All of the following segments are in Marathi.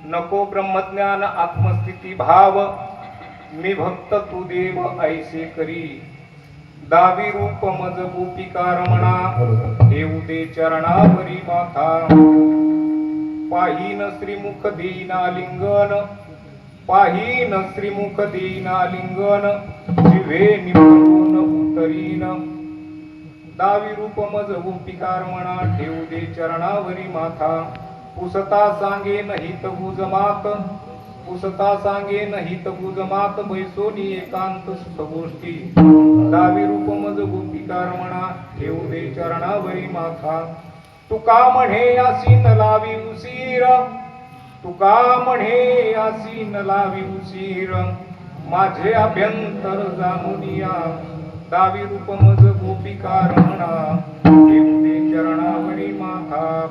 नको ब्रह्मज्ञान आत्मस्थिती भाव, मी भक्त तू देव ऐसे करी. दावी रूप मज गोपिका रमणा, देऊ दे चरणावरी माथा. पाहीन श्रीमुख देईना लिंगन, पाहीन श्रीमुख देईना लिंगन, जिवे निवडून उतरीन. दावी रूप मज गोपिका रमणा, ठेवू दे चरणावरी माथा. पुसता सांगे नाही तबुज मात, पुसता सांगे नाही तबुज मात, बैसोनी एकांत सुख गोष्टी. दावी रूप मज गोपिका रमणा, ठेवू दे चरणावरी माथा. तुका म्हणे आसी न लावी उसीर, तुका म्हणे आसी न लावी उसीर, माझे अभ्यंतर जाणूनिया. दावी रूप मज गोपिका रमणा, ठेवू दे चरणावरी माथा.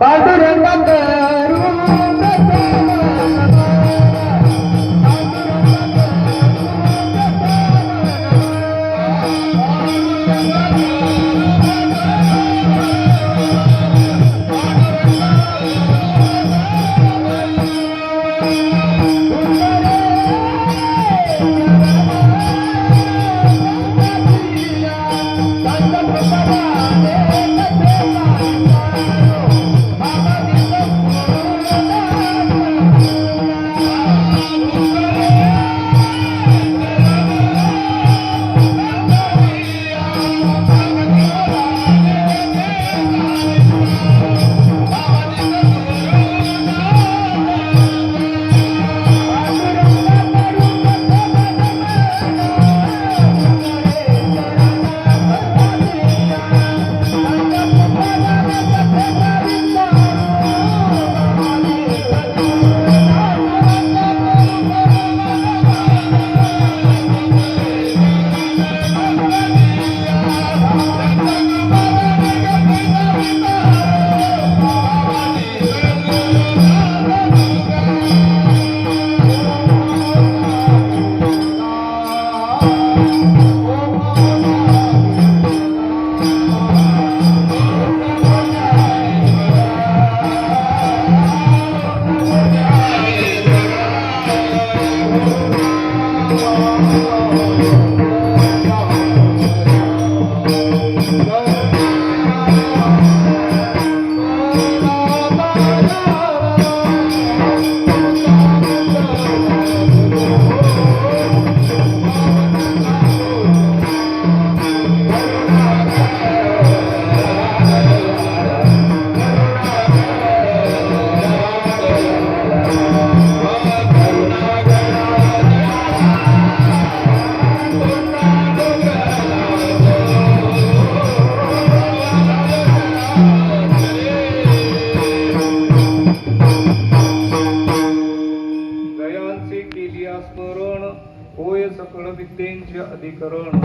सकळ विद्येंचे अधिकरण,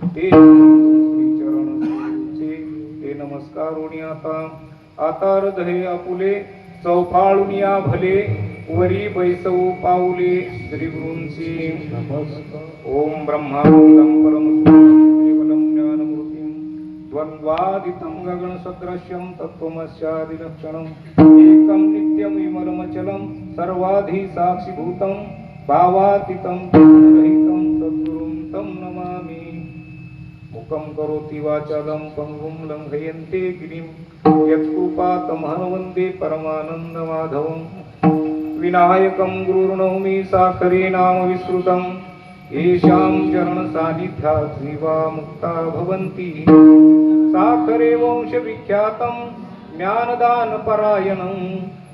ते चरण ते नमस्कारुणी. आता हृदय आपुले चौफाळुनिया भले, वरी बैसवू पाऊले श्रीगुरूंची. ओम ब्रह्मानंदं परमं ज्ञानमूर्तिं, द्वंद्वादितं गगनसदृश्यं तत्त्वमस्यादिलक्षणं, एकं नित्यं विमलमचलं सर्वाधि साक्षिभूतं, भावातीतं रहितं सद्गुरुं तं नमामि. मुखं करोति वाचालं पंगुं लंघयन्ते गिरिं, यत्कृपातमहं वन्दे परमानन्दमाधवं. विनायकं गुरुर्नौमि साखरे नाम विस्मृतं, येषां चरणसान्निध्यात् जीवा मुक्ता भवन्ति. साखरे वंशविख्यातं ज्ञानदानपरायणं,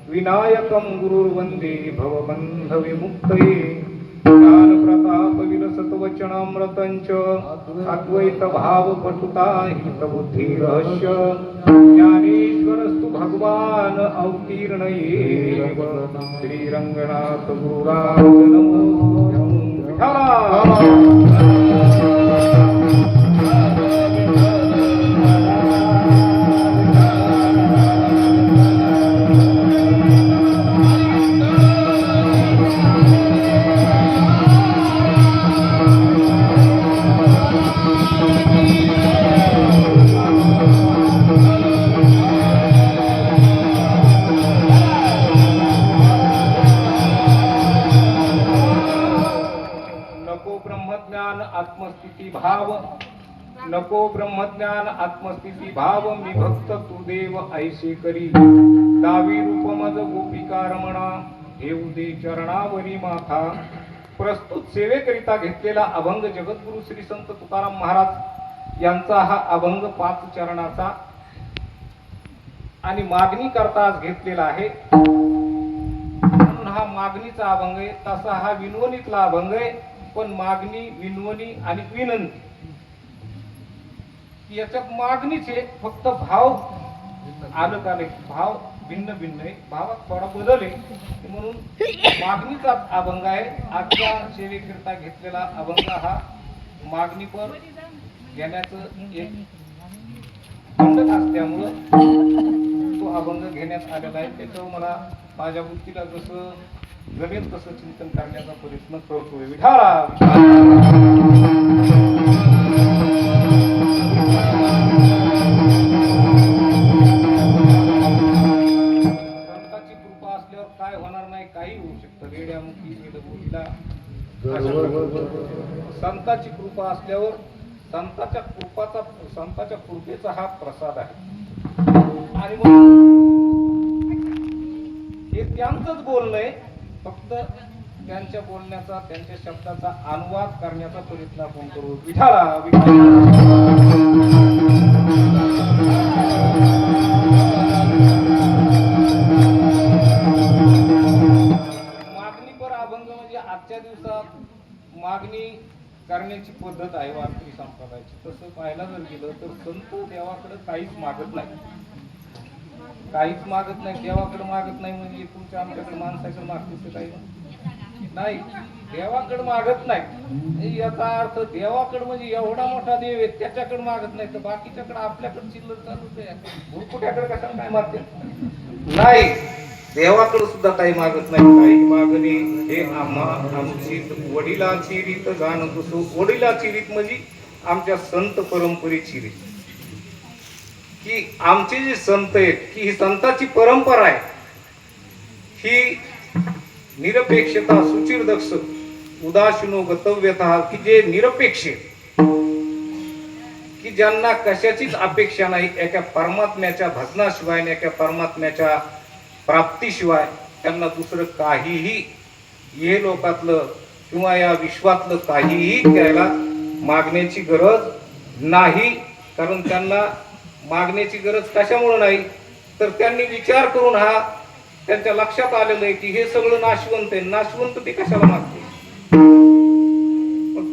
विनायकं गुरुर्वन्दे भवबन्धविमुक्तये. ज्ञानप्रतापविलसत् अमृतंच अद्वैत भाव पटुता हित बुद्धी रहस्य ज्ञानेश्वरस्तु भगवान अवतीर्ण येव श्री रंगनाथ गुरुराज नमो आत्मस्थिती भाव नको ब्रह्मज्ञान आत्मस्थिती भाव मी भक्त तू देव ऐसे करी दावी रूप मज गोपिका रमणा घेऊ दे चरणावरी माथा. प्रस्तुत सेवेकरिता घेतलेला अभंग जगद्गुरु श्री संत तुकाराम महाराज यांचा हा अभंग 5 चरणाचा आणि मागणी करता आज घेतलेला आहे. म्हणून हा मागणीचा अभंग आहे. तसा हा विनवणीतला अभंग आहे. पण मागणी विनवणी आणि विनंती याच्यात मागणीच आहे. फक्त भाव आलं का नाही, भाव भिन्न भिन्न आहे, भावात थोडा बदल आहे. म्हणून मागणीचा अभंग आहे. आजच्या सेवेकरिता घेतलेला अभंग हा मागणीपर घेण्याचं एक बंधक असल्यामुळं तो अभंग घेण्यात आलेला आहे. त्याच्यावर मला माझ्या वृत्तीला जसं जमेल तसं चिंतन करण्याचा प्रयत्न करतोय. विठाला संतांची कृपा असल्यावर काय होणार नाही, काही होऊ शकतं. रेड्यामुखी बोलीला संतांची कृपा असल्यावर संतांच्या कृपेचा हा प्रसाद आहे. आणि मग हे त्यांचंच बोलणं आहे. फक्त त्यांच्या बोलण्याचा त्यांच्या शब्दाचा अनुवाद करण्याचा प्रयत्न आपण करू. विठाला मागणीपर अभंग म्हणजे आजच्या दिवसात मागणी करण्याची पद्धत आहे वारकरी संप्रदायाची. तसं पाहायला जर गेलं तर संत देवाकडे काहीच मागत नाही, काहीच मागत नाही. देवाकडे मागत नाही म्हणजे तुमच्या आमच्याकडे माणसाकडे मागते काही नाही. देवाकडे मागत नाही याचा अर्थ देवाकडे म्हणजे एवढा मोठा देव आहे त्याच्याकडे मागत नाही तर बाकीच्याकडे आपल्याकडे चिल्लर चालूच आहे. भुरकुट्याकडे कशाला काय मागते नाही. देवाकडे सुद्धा काही मागत नाही. काही मागणे हे आमची वडिलाची रीत जाणत असो. वडिलाची रीत म्हणजे आमच्या संत परंपरेची रीत, की आमचे जे संत आहेत की ही संतांची परंपरा आहे. ही निरपेक्षता सुचिर दक्ष उदासीनो गतव्यतः की जे निरपेक्ष की ज्यांना कशाचीच अपेक्षा नाही एका परमात्म्याच्या भजनाशिवाय आणि एका परमात्म्याच्या प्राप्तीशिवाय त्यांना दुसरं काहीही हे लोकातलं किंवा या विश्वातलं काहीही द्यायला मागण्याची गरज नाही. कारण त्यांना मागण्याची गरज कशामुळे नाही तर त्यांनी विचार करून हा त्यांच्या लक्षात आलेलं आहे की हे सगळं नाशवंत आहे. नाशवंत ते कशाला मागते. पण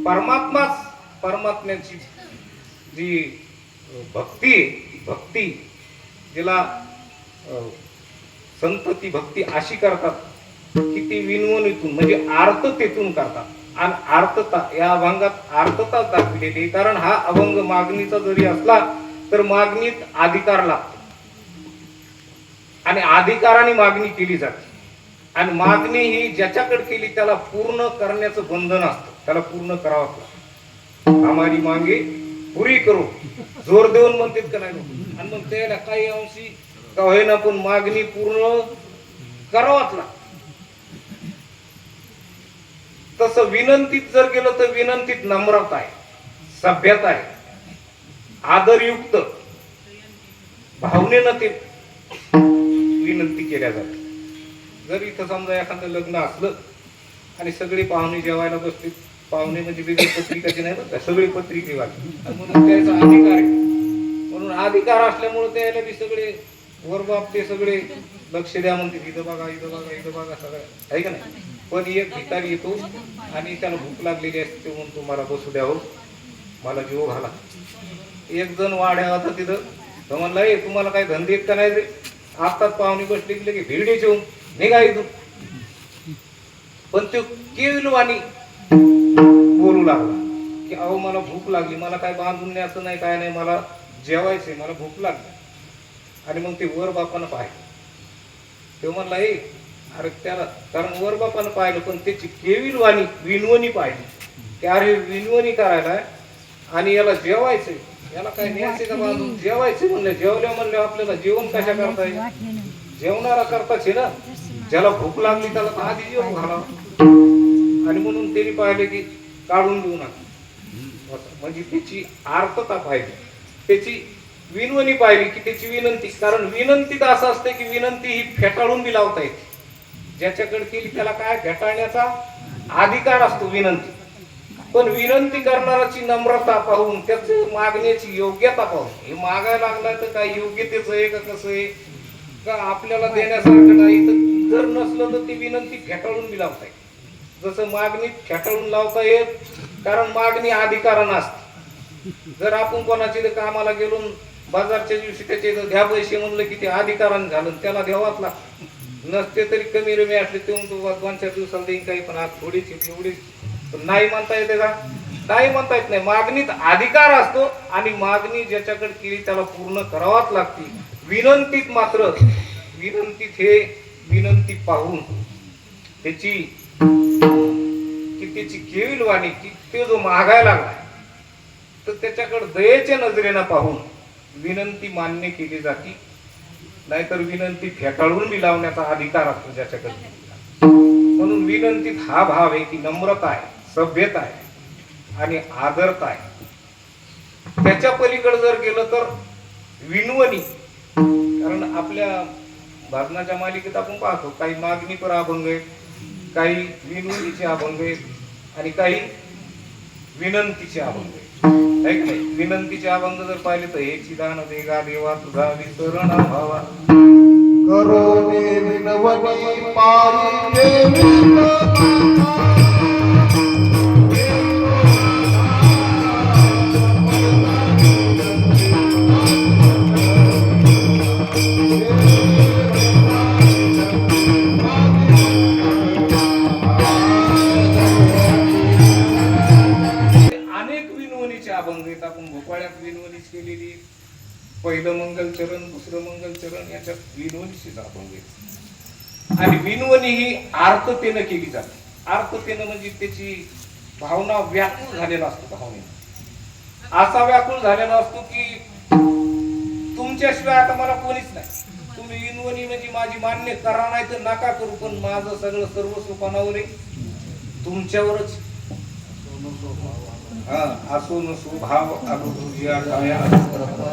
परमात्म्याची जी भक्ती जिला संत ती भक्ती अशी करतात की ती विनवणीतून म्हणजे आर्ततेतून करतात. आणि आर्तता या अभंगात आर्तता दाखवलेली. कारण हा अभंग मागणीचा जरी असला तर मागणीत अधिकार लागतो आणि अधिकाराने मागणी केली जाते. आणि मागणी ही ज्याच्याकडे केली त्याला पूर्ण करण्याचं बंधन असतं. त्याला पूर्ण करावं लागतं. आम्हारी मागे पुरी करू जोर देऊन म्हणतात का नाही. आणि मग त्याला काही अंशी का होईना पण मागणी पूर्ण करावाच लागतं. तसं विनंतीत जर गेलं तर विनंतीत नम्रता आहे, सभ्यता आहे, आदरयुक्त भावनेनं ते विनंती केल्या जाते. जर इथं समजा एखादं लग्न असलं आणि सगळे पाहुणे जेवायला बसतील, पाहुणे म्हणजे वेगळी पत्रिकाची नाही बरं, सगळी पत्रिके वाटली म्हणून त्याचा अधिकार आहे. म्हणून अधिकार असल्यामुळे त्याला बी सगळे वरबाप ते सगळे लक्ष द्या म्हणते. इथं बघा इथं बघा इथं बघा सगळं आहे का नाही. पण एक भिकारी येतो आणि त्याला भूक लागलेली असते म्हणून तुम्हाला बसू द्यावं, मला जीव घाला. एक जण वाड्या होता तिथं, तर म्हणला ए तुम्हाला काही धंदे आहेत का नाही रे, आत्ताच पाहुणे बसले की भिरडीचे होऊन निघा इथून. पण तो केविलवाणी बोलू लागला की अहो मला भूक लागली, मला काय बांधून न्यायचं नाही काय नाही, मला जेवायचंय, मला भूक लागली. आणि मग ते वर बापानं पाहिलं, तो म्हणला ए अरे त्याला, कारण वर बापानं पाहिलं पण त्याची केविलवाणी विनवणी पाहिली की अरे विनवणी करायला आणि याला जेवायचंय, याला काय न्यायचे का बांधून, जेवायचे म्हणलं. जेवल्या म्हणलं आपल्याला जेवण कशा करता येईल, जेवणारा करताच ना, ज्याला भूक लागली त्याला तर आधी जेवण घालावं. आणि म्हणून त्यांनी पाहिले की काढून देऊ नका, म्हणजे त्याची आर्तता पाहिली, त्याची विनवणी पाहिली की त्याची विनंती. कारण विनंतीत असं असते की विनंती ही फेटाळून बी लावता येते, ज्याच्याकडे केली त्याला काय फेटाळण्याचा अधिकार असतो विनंती. पण विनंती करणाराची नम्रता पाहून, त्याची मागण्याची योग्यता पाहून, हे मागायला लागला तर काय योग्यतेच आहे का कसं आहे का आपल्याला देण्यासारखं नाही, तर जर नसलं तर ती विनंती फेटाळून बी लावता येते. जसं मागणी फेटाळून लावता येत, कारण मागणी अधिकारानं असते. जर आपण कोणाच्या कामाला गेलो बाजारच्या दिवशी त्याचे घ्या पैसे म्हणलं की ते अधिकारानं झालं, त्याला द्यावाच लागतं. नसते तरी कमी रमी असले ते म्हणतो 2-4 दिवसाला देईन काही, पण आज थोडीच एवढीच, नाही म्हणता येते का, नाही म्हणता येत नाही. मागणीत अधिकार असतो आणि मागणी ज्याच्याकडे केली त्याला पूर्ण करावाच लागते. विनंतीत मात्र, विनंतीत हे विनंती पाहून त्याची की त्याची केविलवाणी की ते जो मागायला लागलाय तर त्याच्याकडे दयेच्या नजरेनं पाहून विनंती मान्य केली जाते, नाहीतर विनंती फेटाळून बी लावण्याचा अधिकार असतो ज्याच्याकडे. म्हणून विनंतीत हा भाव आहे की नम्रता आहे, सभ्यता आहे आणि आदरता आहे. त्याच्या पलीकडे जर गेलं तर विनवणी. कारण आपल्या भाजनाच्या मालिकेत आपण पाहतो काही मागणीपर अभंग आहेत, काही विनवणीचे अभंग आहेत आणि काही विनंतीचे अभंग आहेत. नाही, विनंतीचे अभंग जर पाहिले तर हे चिदान देगा देवा तुझा विसरण भावा करो विनवणी पायी अभंग आहेत. आपण भोपाळ्यात विनवणीच केलेली, पहिलं मंगलचरण दुसरं मंगलचरण याच्यात विनवणीचीच अभंग आहेत. आणि विनवणी ही आर्ततेनं केली जाते. आर्ततेनं म्हणजे त्याची भावना व्याकुळ झालेला असतो, भावनेनं असा व्याकुळ झालेला असतो की तुमच्याशिवाय आता मला कोणीच नाही. तुम्ही विनवणी म्हणजे माझी मान्य करा नाही तर नका करू, पण माझं सगळं सर्वस्व पणावर आहे, तुमच्यावरच. असो नसो भाव अगो तुझ्या काया,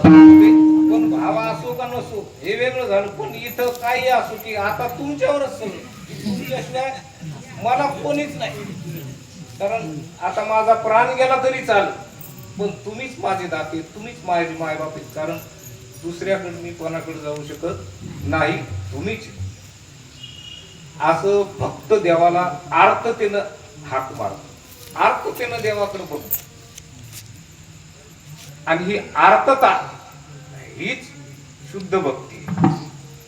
पण भाव असो का नसो हे वेगळं झालं, पण इथं काही असो की आता तुमच्यावरच सगळं, तुमच्याशिवाय मला कोणीच नाही. कारण आता माझा प्राण गेला तरी चालेल, पण तुम्हीच माझे दाते, तुम्हीच माझे मायबाप आहेत. कारण दुसऱ्याकडे मी कोणाकडे जाऊ शकत नाही, तुम्हीच. असं भक्त देवाला आर्ततेनं हाक मारतो, आर्ततेनं देवाकडे बघतो. आणि ही आर्तता हीच शुद्ध भक्ती.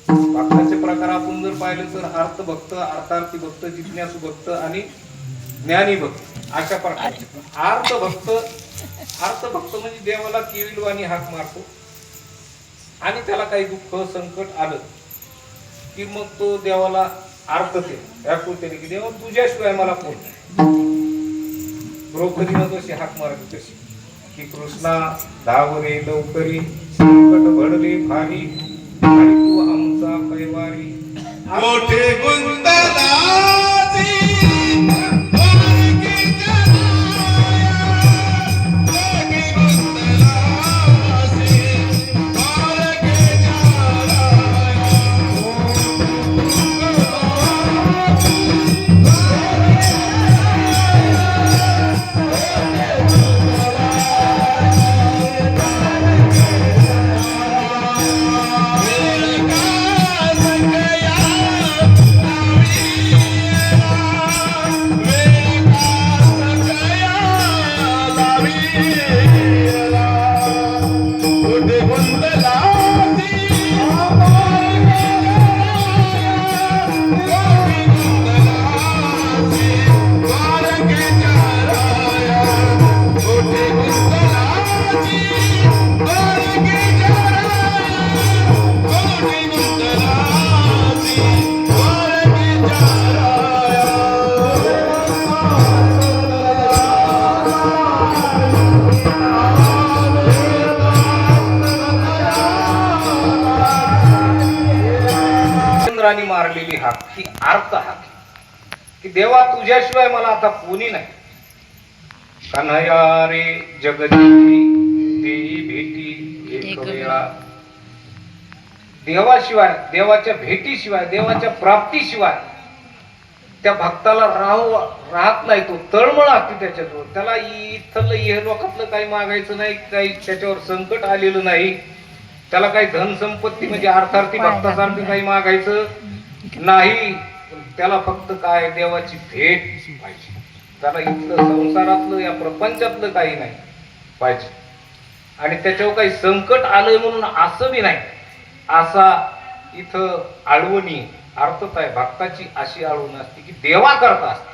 भक्ताचे प्रकार आपण जर पाहिलं तर अर्थ भक्त, अर्थार्थी भक्त, जिज्ञासू भक्त आणि ज्ञानी भक्त अशा प्रकारचे. अर्थ भक्त म्हणजे देवाला केविलवाणी हाक मारतो आणि त्याला काही दुःख संकट आलं की मग तो देवाला आर्तते व्याकुळतेने की देवा तुझ्याशिवाय मला कोण नाही. द्रौपदीनं कशी हाक मारली तशी की कृष्णा धावरे लवकरी संकट भडले भारी आणि तू आमचा कैवारी. मोठे गुंतलाची विला कुठे गुंतला चंद्राने मारलेली हाक ही आर्त हाक की देवा तुझ्याशिवाय मला आता कोणी नाही. कन्हया रे जगदीशी देई भेटी एक वेळा. देवाशिवाय, देवाच्या भेटीशिवाय, देवाच्या प्राप्तीशिवाय त्या भक्ताला राहत नाही. तो तळमळ असते त्याच्याजवळ. त्याला इथलं हे लोकातलं काही मागायचं नाही, काही त्याच्यावर संकट आलेलं नाही, त्याला काही धन संपत्ती म्हणजे अर्थार्थी भक्तासारखं काही मागायचं नाही. त्याला फक्त काय देवाची भेट पाहिजे. त्याला इथलं संसारातलं या प्रपंचातलं काही नाही पाहिजे. आणि त्याच्यावर काही संकट आलंय म्हणून असं बी नाही. असा इथं आळवणी अर्थच आहे. भक्ताची अशी आळवण असते की देवा करता असते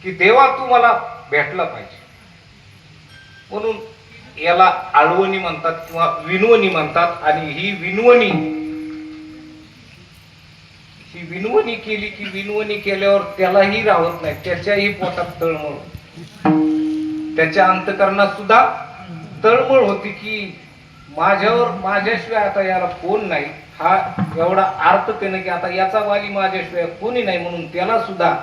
की देवा तू मला भेटला पाहिजे. म्हणून याला आळवणी म्हणतात किंवा विनवणी म्हणतात. आणि ही विनवणी केली की विनवणी केल्यावर त्यालाही राहत नाही, त्याच्याही पोटात तळमळ, त्याच्या अंतकरणात सुद्धा तळमळ होती की माझ्याशिवाय आता याला कोण नाही. हा एवढा आर्ततेनं की आता याचा वाली माझ्याशिवाय कोणी नाही, म्हणून त्याला सुद्धा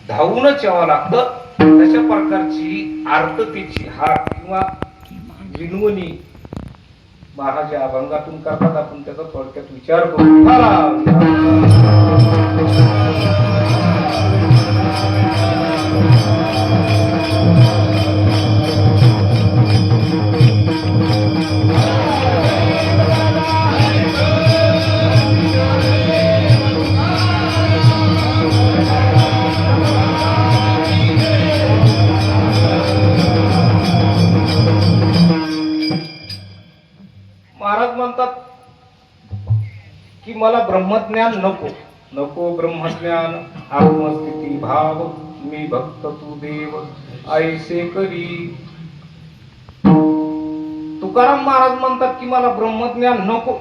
धावूनच यावं लागतं. तशा प्रकारची आर्ततेची हाक किंवा विनवणी महाराज या अभंगातून करतात. आपण त्याचा थोडक्यात विचार करू. महाराज म्हणतात की मला ब्रह्मज्ञान नको, नको ब्रह्मज्ञान, आत्मस्थिती भाव, मी भक्त तू देव ऐसे करी. तुकाराम महाराज म्हणतात की मला ब्रह्मज्ञान नको,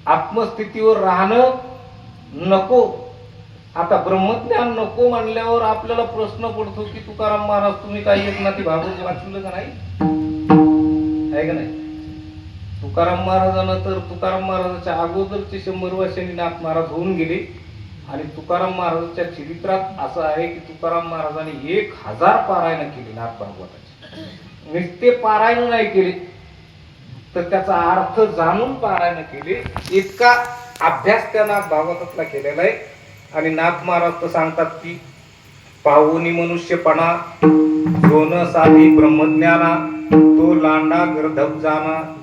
आत्मस्थितीवर राहणं नको. आता ब्रह्मज्ञान नको म्हणल्यावर आपल्याला प्रश्न पडतो की तुकाराम महाराज तुम्ही काही एकनाथी भागवत वाचलं का नाही? आहे का नाही? तुकाराम महाराजांना तर तुकाराम महाराजाच्या अगोदरचे 100 वर्षांनी नाथ महाराज होऊन गेले. आणि तुकाराम महाराजांच्या चरित्रात असं आहे की तुकाराम महाराजांनी 1000 पारायण केली नाथ भागवताची. नुसते पारायण नाही केले तर त्याचा अर्थ जाणून पारायण केले. इतका अभ्यास त्या नाथ भागवतातला केलेला आहे. आणि नाथ महाराज तर सांगतात की पाहुनी मनुष्यपणा सोन साधी ब्रह्मज्ञाना, तो लांडा गर्धब जाना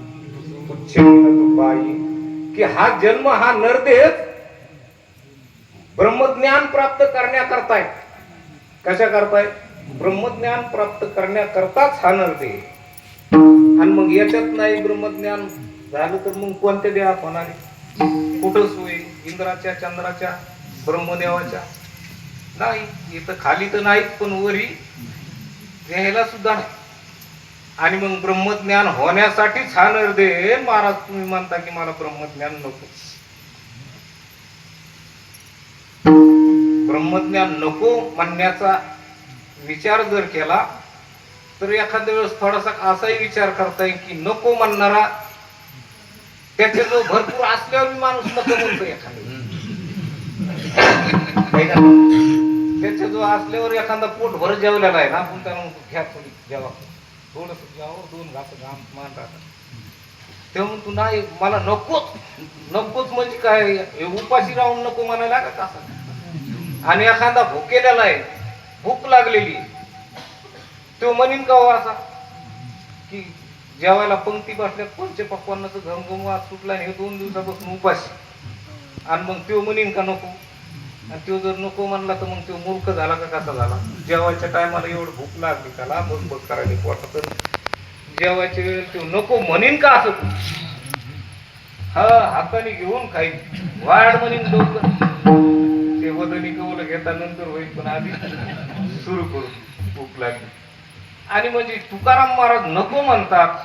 की हा जन्म हा नरदेह ब्रह्मज्ञान प्राप्त करण्याकरताय. कशा करताय? ब्रह्मज्ञान प्राप्त करण्याकरताच हा नरदेह. आणि मग याच्यात नाही ब्रह्मज्ञान झालं तर मग कोणत्या देहात होणार आहे? कुठं सोय? इंद्राच्या, चंद्राच्या, ब्रह्मदेवाच्या नाही. इथं खाली तर नाहीत पण वरी यायला सुद्धा नाही. आणि मग ब्रह्मज्ञान होण्यासाठीच हा निर्देह. महाराज तुम्ही म्हणता की मला ब्रह्मज्ञान नको. ब्रह्मज्ञान नको म्हणण्याचा विचार जर केला तर एखाद्या वेळेस थोडासा असाही विचार करता येईल की नको म्हणणारा त्याचे जो भरपूर असल्यावर माणूस नको म्हणतो. एखाद्या त्याच्या जो असल्यावर एखादा पोट भर जेवलेला आहे ना, आपण त्याला म्हणतो घ्या थोडी जेवा, थोडस जेवावर 2 घास घाम मान राहतात. तेव्हा म्हणतो नाही मला नकोच. नकोच म्हणजे काय? उपाशी राहून नको म्हणायला का असं? आणि एखादा भुकेलेला आहे, भूक लागलेली, तो म्हणीन का हो असा की जेवायला पंक्ती बसल्यात पंचपक्वान्नाचं घमघम वाज सुटला आणि हे 2 दिवसापासून उपाशी, आणि मग तो म्हणीन का नको? आणि तो जर नको म्हणला तर मग तो मूर्ख झाला का कसा झाला? जेवायच्या टायमाला एवढं भूक लागली त्याला बघ बघ करायला पोटात, तर जेवायच्या वेळेला तो नको म्हणेन का असं? हा हाताने घेऊन खाईल वाढ म्हणेन डोकं ते वदनी कवलं घेता नंतर होईल, पण आधी सुरू करू भूक लागली. आणि म्हणजे तुकाराम महाराज नको म्हणतात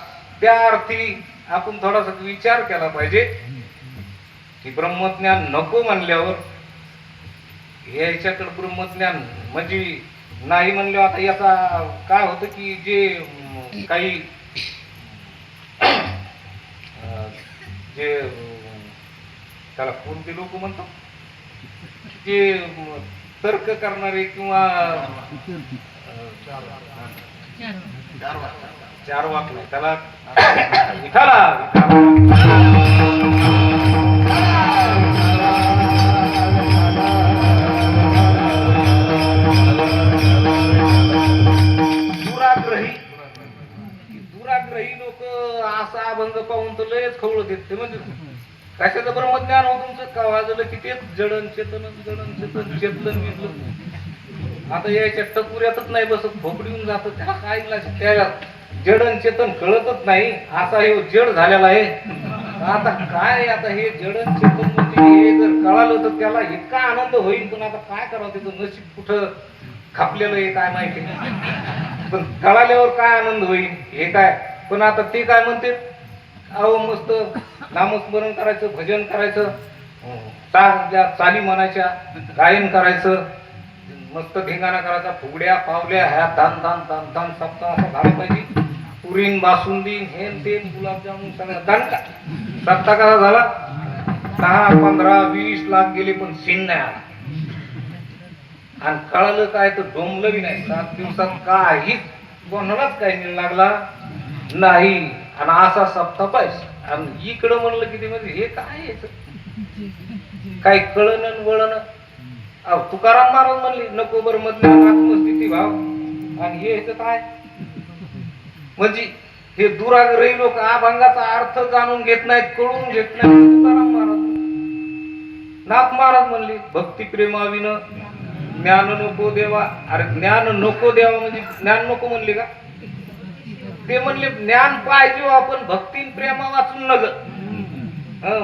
त्या अर्थी आपण थोडासा विचार केला पाहिजे की ब्रह्मज्ञान नको म्हणल्यावर याच्याकडे ब्रह्मज्ञान म्हणजे नाही म्हणल्यावर आता याचा काय होतं की जे काही जे त्याला कोणते लोक म्हणतात जे तर्क करणारे किंवा चार वाक नाही त्याला विठाला दुराग्रही लोक असा अभंग पाहून तर लयच खवळत येत. ते म्हणजे कशाचं ब्रह्मज्ञान हो तुमचं का वाजलं की तेच जडण चेतन चेतन विजलं. आता याच्या टकुऱ्यातच नाही बसत भोपडीहून जात त्याला काय त्याला जडण चेतन कळतच नाही असा हे जड झालेला आहे. आता काय आता हे जडण चेतन म्हणजे हे जर कळालं तर त्याला इतका आनंद होईल, पण आता काय करावं त्याचं नशीब कुठं खापलेलं आहे काय माहिती, पण कळाल्यावर काय आनंद होईल हे काय. पण आता ते काय म्हणते अहो मस्त नामस्मरण करायचं भजन करायचं चाली म्हणायच्या गायन करायचं मस्त धिंगाणा करायचा फुगड्या पावल्या ह्या दान दान दान दान सप्ताह असं झालं पाहिजे. पुरीन बासुंदी हे तेन गुलाबजामुन सगळं दान का सप्ताह कसा झाला 10, 15, 20 लाख गेले पण सीन नाही आला. आणि कळालं काय तर डोंबलं बी नाही. 7 दिवसात काहीच कोणालाच काही मिळ लागला नाही. आणि असा सप्ताह पाहिजे. आणि इकडं म्हणलं की ते म्हणजे हे काय यायचं काही कळण वळण. तुकाराम महाराज म्हणले नको ब्रह्मज्ञान आत्मस्थिती भाव, आणि हे काय म्हणजे हे दुराग्रही लोक अभंगाचा अर्थ जाणून घेत नाहीत, कळून घेत नाहीत. तुकाराम महाराज नाथ महाराज म्हणले भक्ती प्रेमाविन ज्ञान नको देवा. अरे ज्ञान नको देवा म्हणजे ज्ञान नको म्हणले का? ते म्हणले ज्ञान पाहिजे आपण भक्ती प्रेमा वाचून नग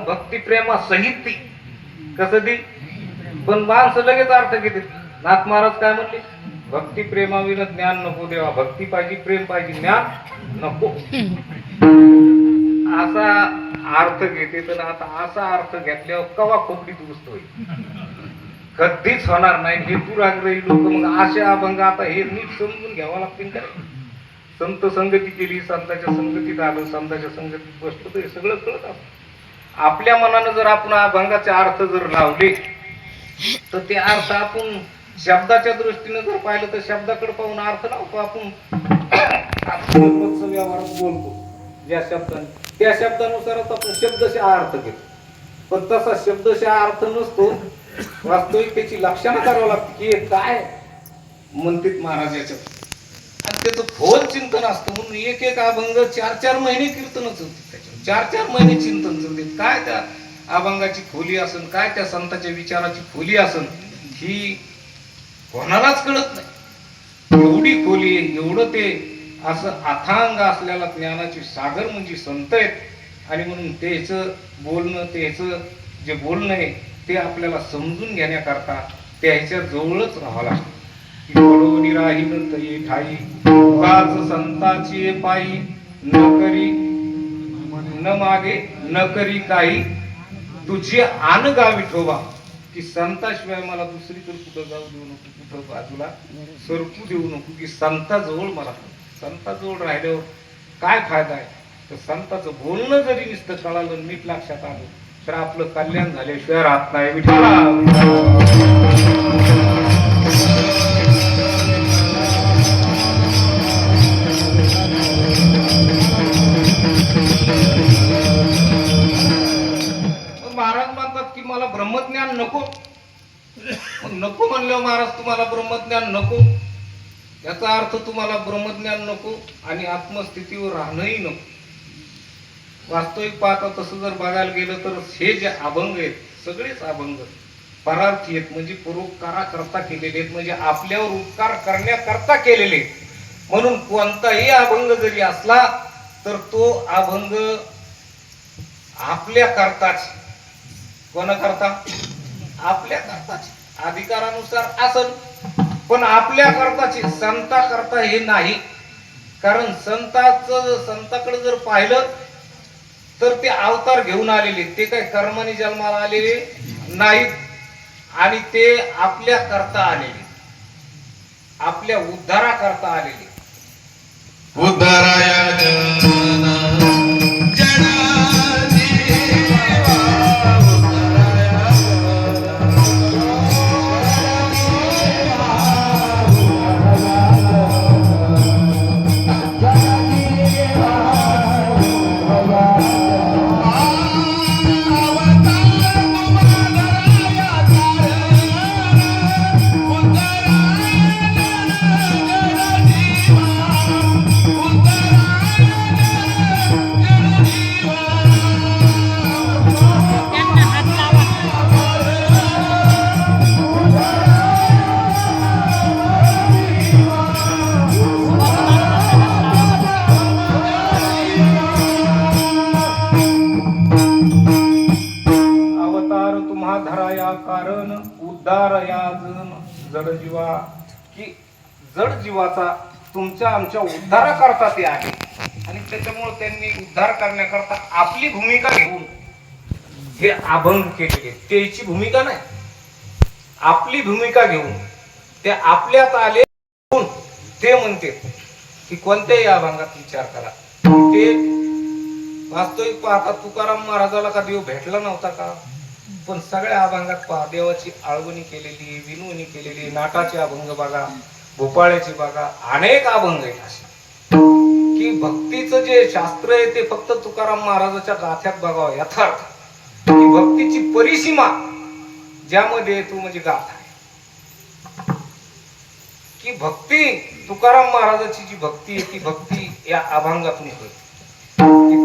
भक्ती प्रेमा सहित ती कसं ती. पण माणसं लगेच अर्थ घेते. नाथ महाराज काय म्हणले भक्ती प्रेमाविन ज्ञान नको देवा. भक्ती पाहिजे प्रेम पाहिजे ज्ञान नको असा अर्थ घेते. तर आता असा अर्थ घेतल्यावर कवा खोपडी दुरुस्त होईल? कधीच होणार नाही. हे दुराग्रही लोक मग अशा अभंग आता हे नीट समजून घ्यावं लागतील का? संत संगती केली संतांच्या संगतीत आलं संतांच्या संगतीत बसलो तर हे सगळं कळत असतं. आपल्या मनानं जर आपण अभंगाचे अर्थ जर लावले तर ते अर्थ आपण शब्दाच्या दृष्टीने जर पाहिलं तर शब्दाकडे पाहून अर्थ लावतो. आपण व्यवहारात बोलतो ज्या शब्दाने त्या शब्दानुसारच आपण शब्दशः अर्थ घेतो. पण तसा शब्दशः अर्थ नसतो. वास्तविक त्याची लक्षणं करावं लागते की हे काय म्हणतात महाराज याच्यात. आणि त्याचं खोल चिंतन असतं. म्हणून एक एक अभंग 4-4 महिने कीर्तनच होते त्याच्यावर 4-4 महिने चिंतन चालते. काय त्या अभंगाची खोली असन काय त्या संतांच्या विचाराची खोली असन ही कोणालाच कळत नाही. एवढी खोली एवढं ते असं अथांग असलेला ज्ञानाची सागर म्हणजे संत आहेत. आणि म्हणून त्याचं बोलणं त्याचं जे बोलणं आहे ते आपल्याला समजून घेण्याकरता त्याच्या जवळच राहावं लागतं. पडोनी राहीन तरी ठाई काच संताची पायी न करी न मागे न करी काही तुझे आन गा विठोबा. की संताशिवाय मला दुसरीकडे कुठं जाऊ देऊ नको, कुठं बाजूला सरकू देऊ नको. की संताजवळ मला संताजवळ राहिल्यावर काय फायदा आहे? तर संताचं बोलणं जरी नुसतं कळालं नीट लक्षात आलं तर आपलं कल्याण झाल्याशिवाय राहत नाही. विठ्ठला महाराज म्हणतात की मला ब्रह्मज्ञान नको. नको म्हणल्यावर महाराज तुम्हाला ब्रह्मज्ञान नको याचा अर्थ तुम्हाला ब्रह्मज्ञान नको आणि आत्मस्थितीवर राहणंही नको. वास्तविक पाहता तसं जर बघायला गेलं तर हे जे अभंग आहेत सगळेच अभंग परार्थी आहेत म्हणजे परोपकाराकरता केलेले आहेत, म्हणजे आपल्यावर उपकार करण्याकरता केलेले आहेत. म्हणून कोणताही अभंग जरी असला तर तो अभंग आपल्या करताच, कोणाकरता? आपल्या करताच, अधिकारानुसार असल, पण आपल्या करताची, संता करता हे नाही. कारण संताकडे जर पाहिलं तर ते अवतार घेऊन आलेले, ते काय कर्माने जन्माला आलेले नाहीत, आणि ते आपल्या करता आलेले, आपल्या उद्धारा करता आलेले. उद्धराया जना जना जीवा उद्धराया धराया कारण उद्धार या जड जीवा, की जड जीवाचा तुमच्या आमच्या उद्धाराकरता ते आहे, आणि त्याच्यामुळे त्यांनी उद्धार करण्याकरता आपली भूमिका घेऊन हे अभंग केलेले. त्याची भूमिका नाही, आपली भूमिका घेऊन ते आपल्यात आले. ते म्हणते की कोणत्याही अभंगात विचार करा, ते वास्तविक पाहता तुकाराम महाराजाला का देव भेटला नव्हता का? पण सगळ्या अभंगात पहा देवाची आळवणी केलेली, विनवणी केलेली. नाटाचे अभंग बघा, भोपाळ्याचे बघा, अनेक अभंग आहेत असे की भक्तीचं जे शास्त्र आहे ते फक्त तुकाराम महाराजाच्या गाथ्यात बघावं. यथार्थ की भक्तीची परिसीमा ज्यामध्ये येतो म्हणजे गाथा आहे, की भक्ती तुकाराम महाराजाची जी भक्ती आहे ती भक्ती या अभंगातून होते.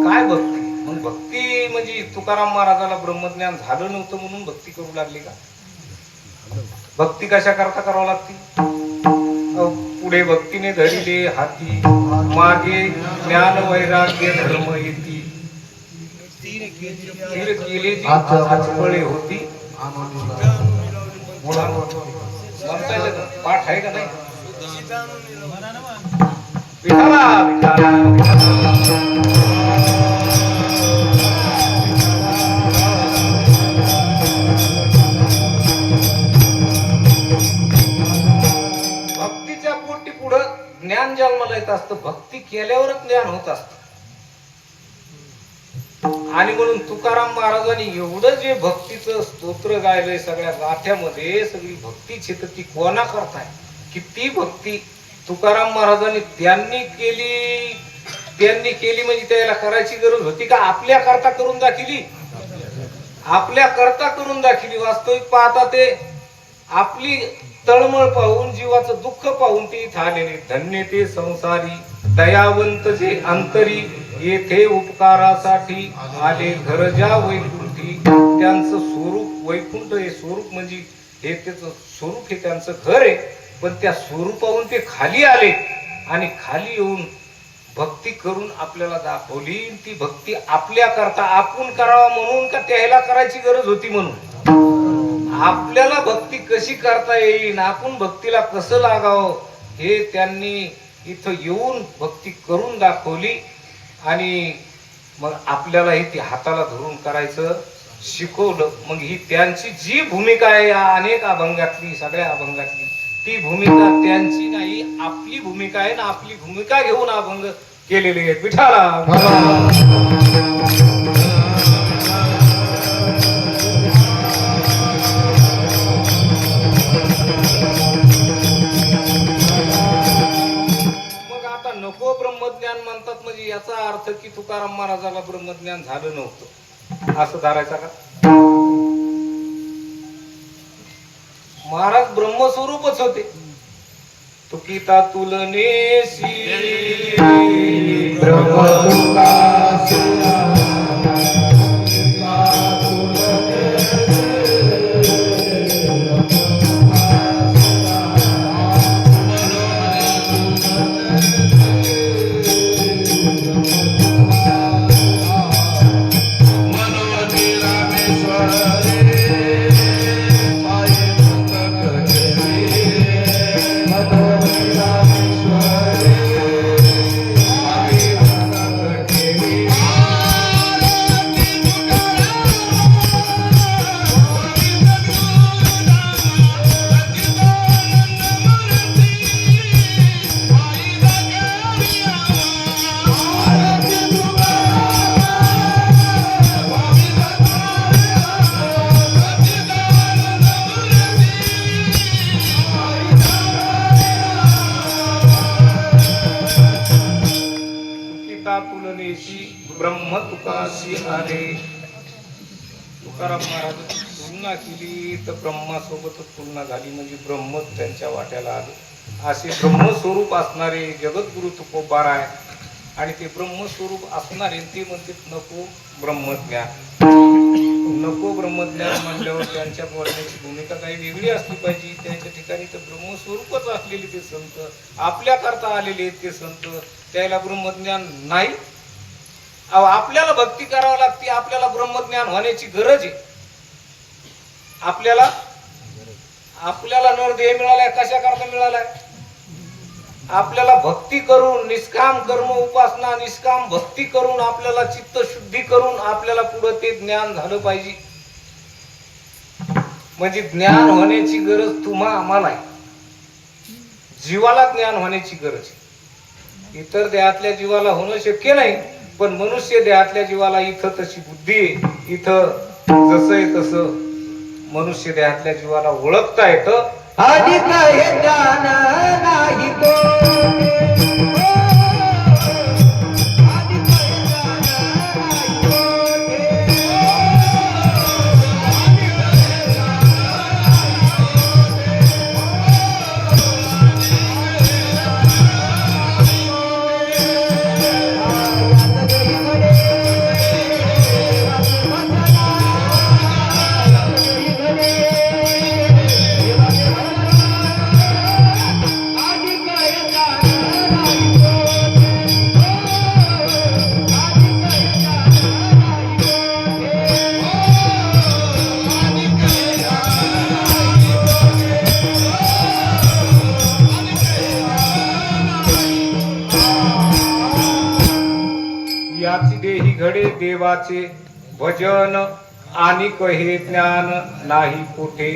काय भक्ती? मग भक्ती म्हणजे तुकाराम महाराजाला ब्रह्मज्ञान झालं नव्हतं म्हणून भक्ती करू लागली का? भक्ती कशा करता करावं लागते? पुढे भक्तीने धरिले हाती, मागे ज्ञान वैराग्य धर्म येती, केले जी आचपळे होती. पाठ आहे का नाही? विठाला विठाला ज्ञान जन्माला येत असतं, भक्ती केल्यावरच ज्ञान होत असत. आणि म्हणून तुकाराम महाराजांनी एवढं जे भक्तीचं स्तोत्र गायलंय सगळ्या गाथ्यामध्ये, सगळी भक्तीची तर ती कोणा करताय की ती भक्ती तुकाराम महाराजांनी त्यांनी केली म्हणजे त्याला करायची गरज होती का? आपल्या करता करून दाखिली, आपल्या करता करून दाखिली. वास्तविक पाहता ते आपली तळमळ पाहून, जीवाचं दुःख पाहून ते इथं आलेले. धन्य ते संसारी दयावंत जे अंतरी, येथे उपकारासाठी आले घर ज्या वैकुंठी. त्यांचं स्वरूप वैकुंठ हे स्वरूप म्हणजे हे त्याचं स्वरूप, हे त्यांचं घर आहे. पण त्या स्वरूपाहून ते खाली आले आणि खाली येऊन भक्ती करून आपल्याला दाखवली. ती भक्ती आपल्या करता आपण करावा म्हणून का त्याला करायची गरज होती म्हणून? आपल्याला भक्ती कशी करता येईल, आपण भक्तीला कसं लागावं हे त्यांनी इथं येऊन भक्ती करून दाखवली. आणि मग आपल्यालाही ती हाताला धरून करायचं शिकवलं. मग ही त्यांची जी भूमिका आहे या अनेक अभंगातली, सगळ्या अभंगातली, ती भूमिका त्यांची नाही, आपली भूमिका आहे ना. आपली भूमिका घेऊन अभंग केलेले आहेत. विठाला नको ब्रह्मज्ञान म्हणतात म्हणजे याचा अर्थ की तुकाराम महाराजाला ब्रह्मज्ञान झालं नव्हतं असं धरायचा का? महाराज ब्रह्मस्वरूपच होते. तुकिता तुलनेसी तुझ्या तुलनेशी ब्रह्म तुकाशी आले. तुकाराम महाराज तुलना केली तर ब्रह्मासोबतच तुलना झाली, म्हणजे ब्रह्मच त्यांच्या वाट्याला आलं. असे ब्रह्मस्वरूप असणारे जगद्गुरु तुकोबार आहे. आणि ते ब्रह्मस्वरूप असणारे ते म्हणते नको ब्रह्मज्ञान. नको ब्रह्मज्ञान म्हणल्यावर त्यांच्या बोलण्याची भूमिका काही वेगळी असली पाहिजे. त्यांच्या ठिकाणी तर ब्रह्मस्वरूपच असलेले ते संत, आपल्या करता आलेले ते संत, त्याला ब्रह्मज्ञान नाही. अहो, आपल्याला भक्ती करावी लागते, आपल्याला ब्रह्मज्ञान होण्याची गरज आहे. आपल्याला नरदेह मिळालाय, कशा करता मिळालाय? आपल्याला भक्ती करून, निष्काम कर्म उपासना, निष्काम भक्ती करून, आपल्याला चित्त शुद्धी करून आपल्याला पुढे ते ज्ञान झालं पाहिजे. म्हणजे ज्ञान होण्याची गरज आम्हाला आहे. जीवाला ज्ञान होण्याची गरज आहे. इतर देहातल्या जीवाला होणं शक्य नाही, पण मनुष्य देहातल्या जीवाला इथं तशी बुद्धी आहे, इथं जसं आहे तसं मनुष्य देहातल्या जीवाला ओळखता येतं. अधिक हे ज्ञान नाही याची देही घडे देवाचे भजन आणि कहे ज्ञान नाही कोठे.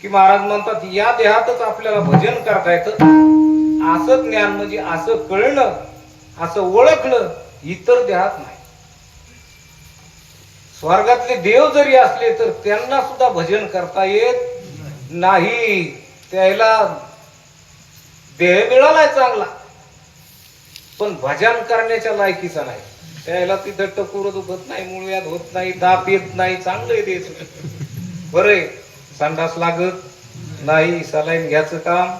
की महाराज म्हणतात या देहातच आपल्याला भजन करता येतं. असं ज्ञान म्हणजे असं कळणं, असं ओळखणं इतर देहात नाही. स्वर्गातले देव जरी असले तर त्यांना सुद्धा भजन करता येत नाही. त्याला देह मिळालाय चांगला, पण भजन करण्याच्या लायकीचा नाही. त्याला तिथं टकोर दुखत नाही, मुळव्याध होत नाही, ताप येत नाही, चांगलं द्यायचं. बरं, संडास लागत नाही, सलाईन घ्यायचं काम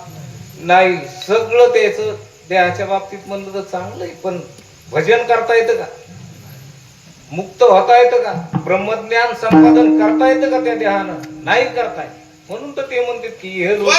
नाही, सगळं द्यायचं. देहाच्या बाबतीत म्हणलं तर चांगलं आहे, पण भजन करता येतं का? मुक्त होता येतं का? ब्रह्मज्ञान संपादन करता येतं का त्या देहानं? नाही करताय. म्हणून तर ते म्हणतात की हे लोक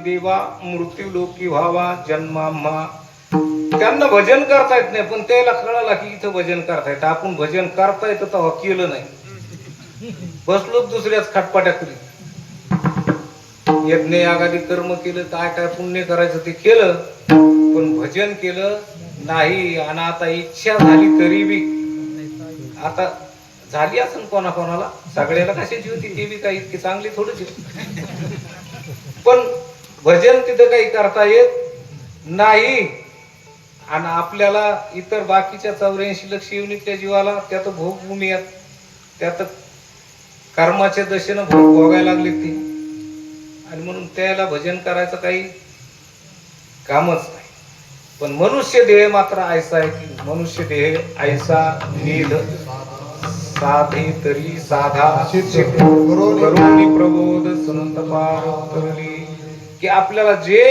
देवा मृत्यू लोकी व्हावा जन्माम्हा. त्यांना भजन करता येत नाही, पण त्याला कळाला की इथं भजन करता येतं. आपण भजन करता येतं तेव्हा केलं नाही, बसलो दुसऱ्याच खाटपाट्या करीत. यज्ञ यागादी कर्म केलं, काय काय पुण्य करायचं ते केलं, पण भजन केलं नाही. आणि आता इच्छा झाली तरी बी, आता झाली असेल कोणाकोणाला, सगळ्याला कशाची होती ते बी काही इतकी चांगली थोडीच, पण भजन तिथं काही करता येत नाही. आणि आपल्याला इतर बाकीच्या 84 लक्ष युनिटच्या जीवाला त्यात भोगभूमी आहेत, त्यात कर्माच्या दशेनं भोग भोगायला लागले ती. आणि म्हणून त्याला भजन करायचं काही कामच नाही. पण मनुष्य देह मात्र ऐसा आहे की मनुष्य देह ऐसा नीध साधे तरी साधा करुणी प्रबोध संत पार उतरली. की आपल्याला जे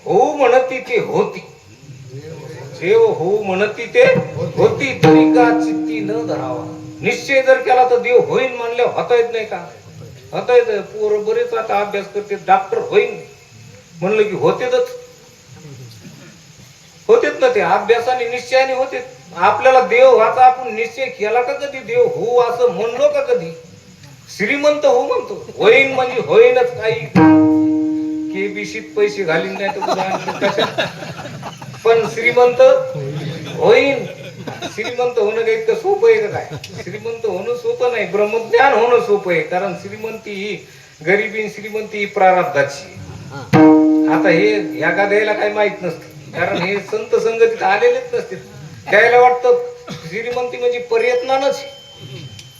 होऊ म्हणती ते होती, जे होऊ म्हणती ते होती, तरी का चित्ती न धरावा. निश्चय जर केला तर देव होईन म्हणले होता येत नाही का? होता येत. पोरं बरेच आता अभ्यास करते, डॉक्टर होईन म्हणलं की होतेच ना. ते अभ्यासाने निश्चयाने होते. आपल्याला देव व्हायचा आपण निश्चय केला का कधी? देव होऊ असं म्हणलो का कधी? श्रीमंत हो म्हणतो, होईन म्हणजे होईनच. काही केबीसीत पैसे घालीन नाही तर पण श्रीमंत होईन. श्रीमंत होणं काही इतकं सोपं आहे का? काय श्रीमंत होणं सोपं नाही, ब्रह्मज्ञान होणं सोपं आहे. कारण श्रीमंती ही गरिबी, श्रीमंती ही प्रारब्धाची. आता हे या गाद्याला काही माहित नसतं, कारण हे संत संगतीत आलेलेच नसते. त्याला वाटतं श्रीमंती म्हणजे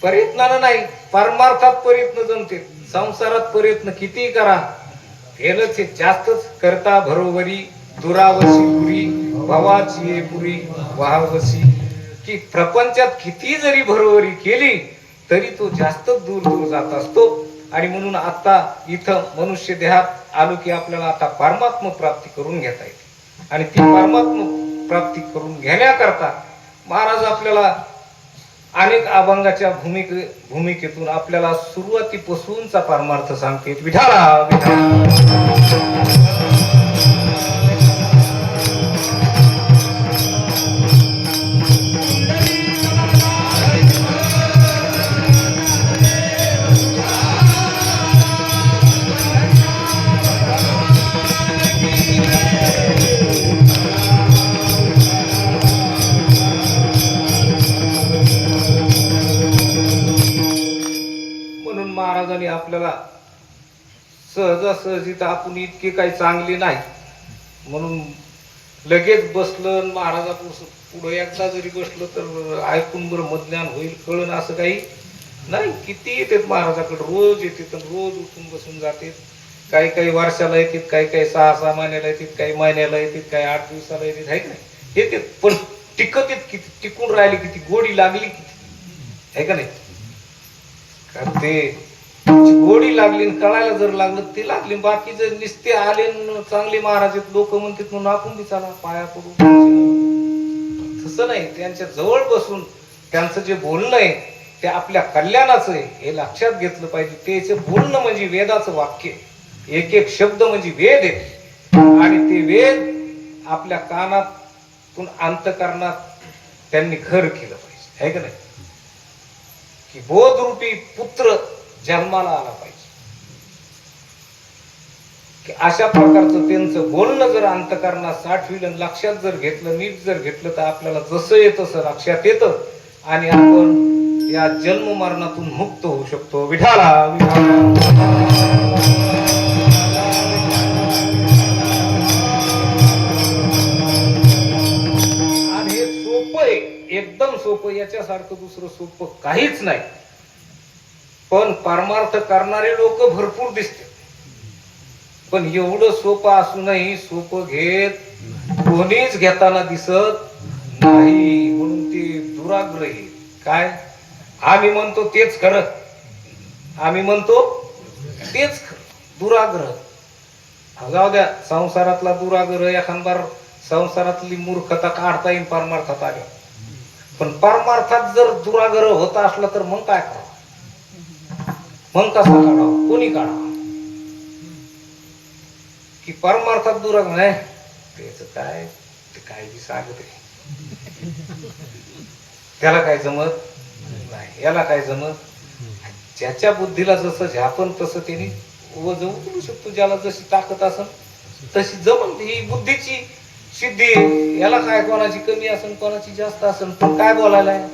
प्रयत्नानं नाही, परमार्थात प्रयत्न जमते. संसारात प्रयत्न किती करा फेलच हे जास्तच करता. भरोवरी दुरावशी पुरी भवाची पुरी वाहवशी. की प्रपंचात किती जरी भरोवरी केली तरी तो जास्त दूर दूर जात असतो. आणि म्हणून आता इथं मनुष्य देहात आलो की आपल्याला आता परमात्म प्राप्ती करून घेता येते. आणि ती परमात्म प्राप्ती करून घेण्याकरता महाराज आपल्याला अनेक अभंगाच्या भूमिकेतून आपल्याला सुरुवातीपासूनचा परमार्थ सांगते. विठाला विठाला महाराजांनी आपल्याला सहजासहजी तर आपण इतके काही चांगले नाही म्हणून लगेच बसलं. महाराजा पुढे एकदा जरी बसलं तर ऐकून बरं मज्ञान होईल कळण असं काही नाही. किती येतात महाराजाकडे, रोज येतात, रोज उठून बसून जातात. काही काही वर्षाला येतात, काही काही 6-6 महिन्याला येतात, काही महिन्याला येतात, काही 8 दिवसाला येतात. आहे का नाही? येतात पण टिकत येत किती, टिकून राहिली किती, गोडी लागली किती. आहे का नाही? कारण ते गोडी लागली कळायला जर लागलं ते लागली. बाकी जर निस्ते आले चांगले महाराज लोक म्हणतात म्हणून आपण बी चला पाया पडू, तसं नाही. त्यांच्या जवळ बसून त्यांचं जे बोलणं आहे ते आपल्या कल्याणाचं आहे हे लक्षात घेतलं पाहिजे. त्याचं बोलणं म्हणजे वेदाचं वाक्य, एक एक शब्द म्हणजे वेद आहे. आणि ते वेद आपल्या कानातून अंतकरणात त्यांनी घर केलं पाहिजे. आहे का नाही? की बोधरूपी पुत्र जन्माला आला पाहिजे. की अशा प्रकारचं त्यांचं बोलणं जर अंतकरणात साठविलं, लक्षात जर घेतलं, नीट जर घेतलं तर आपल्याला जसं येतं तसं लक्षात येतं आणि आपण या जन्म मरणातून मुक्त होऊ शकतो. विठाला आणि हे सोपं आहे, एकदम सोपं. याच्यासारखं दुसरं सोपं काहीच नाही. पण परमार्थ करणारे लोक भरपूर दिसते, पण एवढं सोपं असूनही सोपं घेत कोणीच घेताना दिसत नाही. म्हणून ते दुराग्रही. काय आम्ही म्हणतो तेच खरं, आम्ही म्हणतो तेच खरं. दुराग्रह जाऊ द्या. संसारातला दुराग्रह एखादबार संसारातली मूर्खता काढता येईल परमार्थात आल्या. पण परमार्थात जर दुराग्रह होता असला तर मग काय करावं? मग कसा काढावा? कोणी काढावा? की परमार्थात दुराग्रह नाही त्याच काय, ते काय बी सांगते त्याला काय जमत नाही, याला काय जमत. ज्याच्या बुद्धीला जसं झापन तसं त्यांनी वजवू करू शकतो. ज्याला जशी ताकद असेल तशी जमन. ही बुद्धीची सिद्धी. याला काय कोणाची कमी असेल कोणाची जास्त असेल. पण काय बोलायला आहे?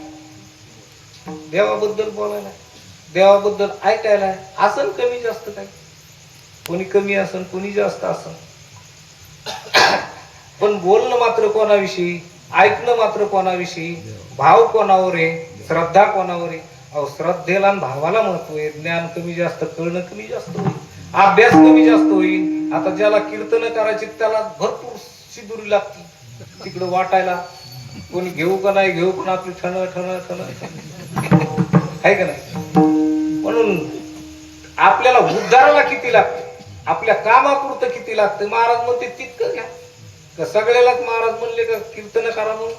देवाबद्दल बोलायला आहे, देवाबद्दल ऐकायला आहे. असन कमी जास्त काही, कोणी कमी असन कोणी जास्त असन. पण बोलणं मात्र कोणाविषयी, ऐकणं मात्र कोणाविषयी, भाव कोणावर आहे, श्रद्धा कोणावर आहे. अहो श्रद्धेला आणि भावाला महत्व आहे. ज्ञान कमी जास्त, कळणं कमी जास्त होईल, अभ्यास कमी जास्त होईल. आता ज्याला कीर्तन करायची त्याला भरपूर शिदुरी लागती तिकडं वाटायला. कोणी घेऊ का नाही घेऊ, पण आपली ठण ठण ठण आहे का नाही? म्हणून आपल्याला उद्धाराला किती लागतं, आपल्या कामापुरतं किती लागतं. महाराज म्हणते तितकं घ्या. का सगळ्यालाच महाराज म्हणले का कीर्तन करा म्हणून?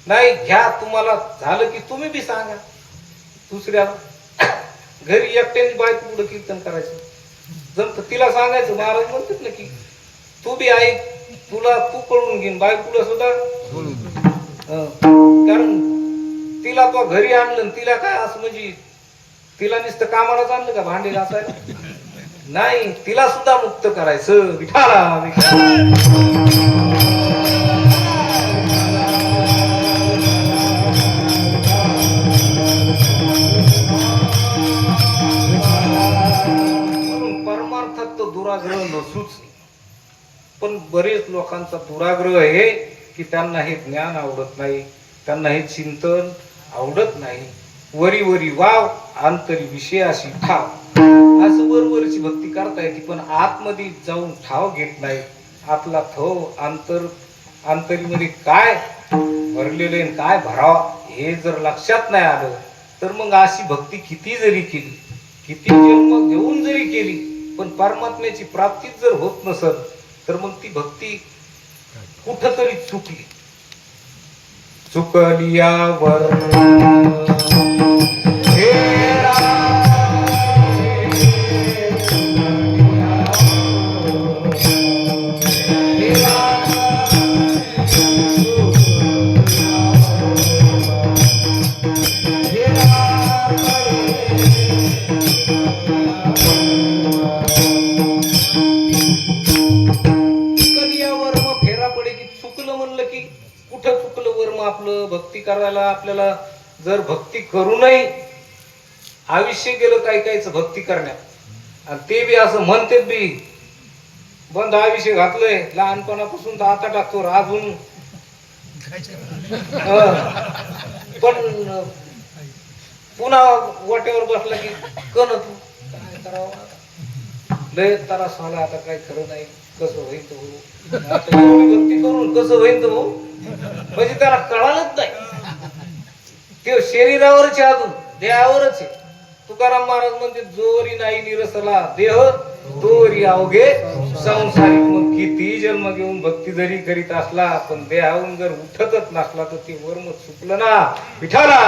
नाही, घ्या. तुम्हाला झालं की तुम्ही बी सांगा दुसऱ्याला. घरी एकट्याने बायको पुढे कीर्तन करायचं जमत, तिला सांगायचं. महाराज म्हणतात ना की तू बी ऐक, तुला तू कळून घेईन, बायकोला सुद्धा. कारण तिला तो घरी आणलं, तिला काय असं म्हणजे तिला नुसतं कामालाच आणलं का भांडे घासायला? नाही, तिला सुद्धा मुक्त करायचं. विठाला म्हणून परमार्थात तो दुराग्रह नसूच. पण बरेच लोकांचा दुराग्रह आहे की त्यांना हे ज्ञान आवडत नाही, त्यांना हे चिंतन आवडत नाही. वरी वरी वाव अंतरी विषयाशी ठाव, असं वरवरची भक्ती करता येते पण आतमध्ये जाऊन ठाव घेत नाही. आतला अंतरीमध्ये काय भरलेलं आहे, काय भरावा हे जर लक्षात नाही आलं तर मग अशी भक्ती किती जरी केली, किती जन्म घेऊन जरी केली, पण परमात्म्याची प्राप्तीच जर होत नसत तर मग ती भक्ती कुठंतरी चुकली. चुकलियावर आपलं भक्ती करायला. आपल्याला जर भक्ती करूनही आयुष्य गेलं काही काहीच भक्ती करण्यात, आणि ते बी असं म्हणते बी बंद आयुष्य घातलंय लहानपणापासून तर आता टाकतो अजून. पण पुन्हा वाट्यावर बसला की कन तू काय करावं, लय त्रास झाला, आता काय खरं नाही, कसं होईल तो हो, आता एवढी भक्ती करून कसं होईल तो हो, म्हणजे त्याला कळालंच नाही. ते शरीरावरच आहे, अजून देहावरच आहे. तुकाराम महाराज म्हणते जोरी नाही निरसला देह तोरी अवघे संसारिक. मग किती जन्म घेऊन भक्ती जरी करीत असला पण देहावरून जर उठतच नसला तर ते वर्म चुकलं ना. विठाला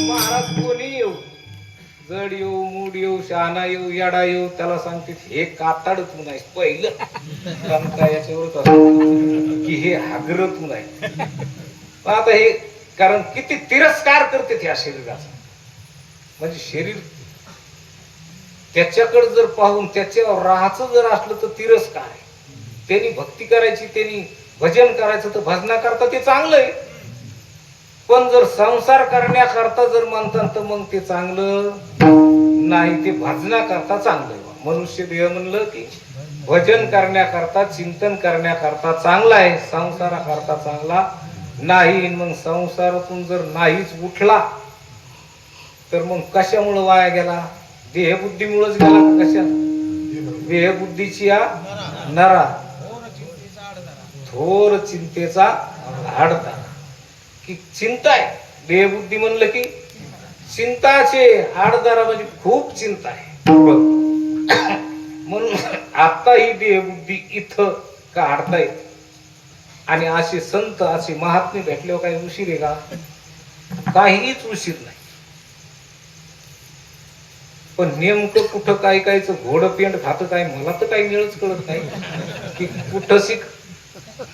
महाराज कोणी येऊ, जड येऊ, मूड येऊ, शहाणा येऊ, याडा येऊ, त्याला सांगते हे काताड तू नाही पहिलं. कारण काय याच्यावरच असतं की हे हागर तू नाही. आता हे कारण किती तिरस्कार करते त्या शरीराचा. म्हणजे शरीर त्याच्याकडे जर पाहून त्याच्यावर राहायचं जर असलं तर तिरस्कार आहे. त्यांनी भक्ती करायची, त्यांनी भजन करायचं तर भजनाकरता ते चांगलं आहे. पण जर संसार करण्याकरता जर म्हणतात तर मग ते चांगलं नाही, ते भजनाकरता चांगलं आहे. मनुष्य देह म्हणलं की भजन करण्याकरता, चिंतन करण्याकरता चांगला आहे, संसाराकरता चांगला नाही. मग संसारातून जर नाहीच उठला तर मग कशामुळे वाया गेला? देहबुद्धीमुळेच गेला का कशा? देहबुद्धीची नरा थोर चिंतेचा आडता. की चिंता आहे, देहबुद्धी म्हणलं की चिंताचे आडदारा, म्हणजे खूप चिंता आहे. म्हणून आता ही देहबुद्धी इथं काढता येते. आणि असे संत, असे महात्मे भेटल्यावर काही उशीर आहे का? काहीच उशीर नाही. पण नेमकं कुठं काय कायच घोडं पेंड खातं काय, मला तर काही मिळच कळत नाही की कुठं शिक.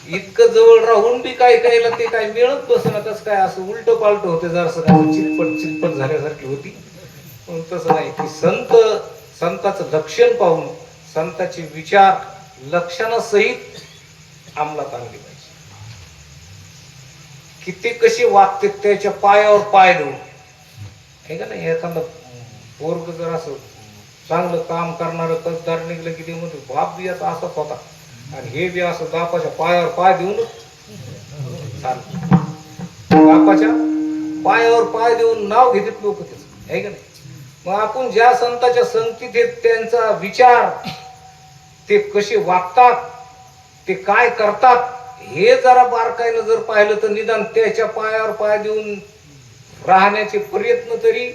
इतकं जवळ राहून बी काय कायला ते काय मिळत बसणं, कसं काय असं उलट पालट होते, जरासं काय चितपट झाल्यासारखी होती. पण तसं नाही की संताचं लक्षण पाहून, संताचे विचार लक्षणासहित अंमलात आणले पाहिजे. की ते कसे वागते त्याच्या पायावर पाय देऊन. हे का नाही, एखादा पोरग जर असं चांगलं काम करणारं कसदार निघलं की ते म्हणतो बाप बी याचा असाच होता, आणि हे बी असं बापाच्या पायावर पाय देऊनच चालतं. बापाच्या पायावर पाय देऊन नाव घेतात लोक त्याचं, आहे का नाही. मग आपण ज्या संताच्या संगतीत आहेत त्यांचा विचार ते कसे वागतात, ते काय करतात, हे जरा बारकाईनं जर पाहिलं तर निदान त्याच्या पायावर पाय देऊन राहण्याचे प्रयत्न तरी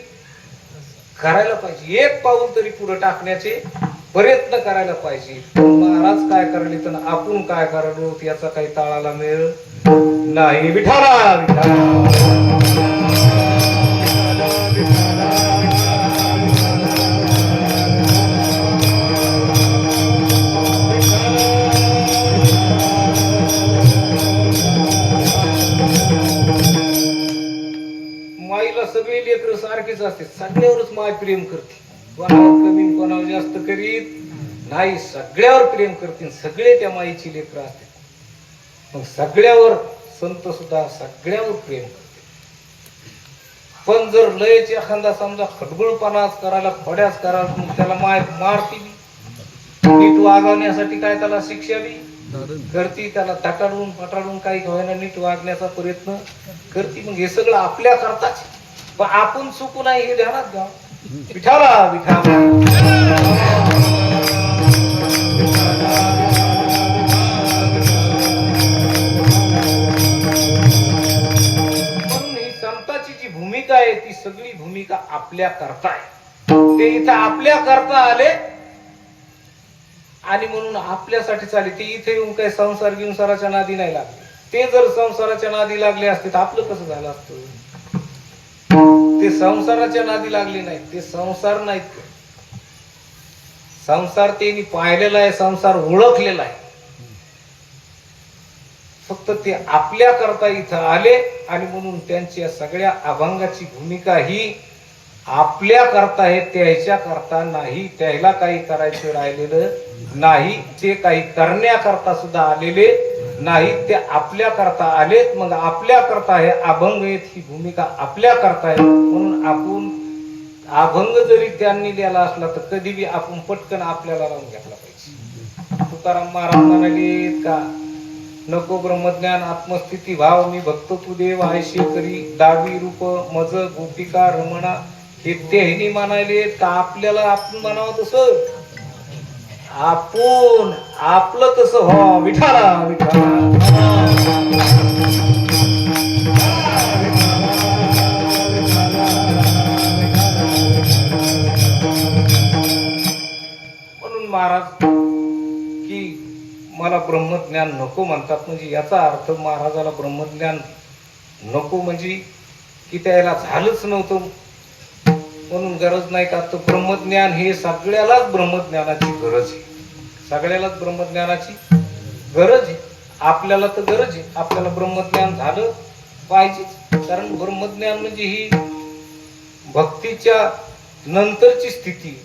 करायला पाहिजे, एक पाऊल तरी पुढे टाकण्याचे प्रयत्न करायला पाहिजे. पण महाराज काय करायले तर आपण काय करायलो याचा काही ताळाला मिळ नाही. विठाला माईला सगळे लेकर सारखेच असते, सगळ्यावरच माय प्रेम करते, कोणावर कमी कोणावर जास्त करीत नाही, सगळ्यावर प्रेम करते. सगळे त्या माईची लेकर असते, मग सगळ्यावर संत सुद्धा सगळ्यावर प्रेम करते. पण जर लयच एखादा समजा खडबळपणाच करायला, खोड्याच करायला, मग त्याला माय मारती, नीट वागवण्यासाठी काय त्याला शिक्षा बी करती, त्याला तटाडून पटाडून काही व्हायला नीट वागण्याचा प्रयत्न करती. मग हे सगळं आपल्या करताच, पण आपण चुकू नाही हे ध्यानात घ्या. विठाला विठाला म्हणून ही संताची जी भूमिका आहे ती सगळी भूमिका आपल्या करता आहे. ते इथं आपल्या करता आले आणि म्हणून आपल्यासाठी चालले. ते इथे येऊन काही संसार गिंसाराच्या नादी नाही लागले. ते जर संसाराच्या नादी लागले असते तर आपलं कसं झालं असतं. ते संसाराच्या नादी लागले नाहीत, ते संसार नाहीत. संसार त्यांनी पाहिलेला आहे, संसार ओळखलेला आहे. फक्त ते आपल्या करता इथं आले आणि म्हणून त्यांच्या सगळ्या अभंगाची भूमिका ही आपल्या करता आहे, त्याच्या करता नाही. त्याला काही करायचं राहिलेलं नाही, ते काही करण्याकरता सुद्धा आलेले नाही, ते आपल्या करता आलेत. मग आपल्या करता हे अभंग आहेत, ही भूमिका आपल्या करता आहे. म्हणून आपण अभंग जरी त्यांनी लिहिला असला तर कधी बी आपण पटकन आपल्याला लावून घेतला पाहिजे. तुकाराम महाराज म्हणाले का, नको ब्रह्मज्ञान आत्मस्थिती भाव, मी भक्त तू देव आयशे करी, दावी रूप मज गोपिका रमणा. हे तेही म्हणाले का आपल्याला आपण म्हणावं तसं, आपण आपलं तसं हो. विठाला विठाला म्हणून महाराज की मला ब्रह्मज्ञान नको म्हणतात, म्हणजे याचा अर्थ महाराजाला ब्रह्मज्ञान नको म्हणजे की त्याला झालंच नव्हतं म्हणून गरज नाही का. तर ब्रह्मज्ञान हे सगळ्यालाच ब्रह्मज्ञानाची गरज आहे, सगळ्यालाच ब्रह्मज्ञानाची गरज आहे. आपल्याला तर गरज आहे, आपल्याला ब्रह्मज्ञान झालं पाहिजे. कारण ब्रह्मज्ञान म्हणजे ही भक्तीच्या नंतरची स्थिती,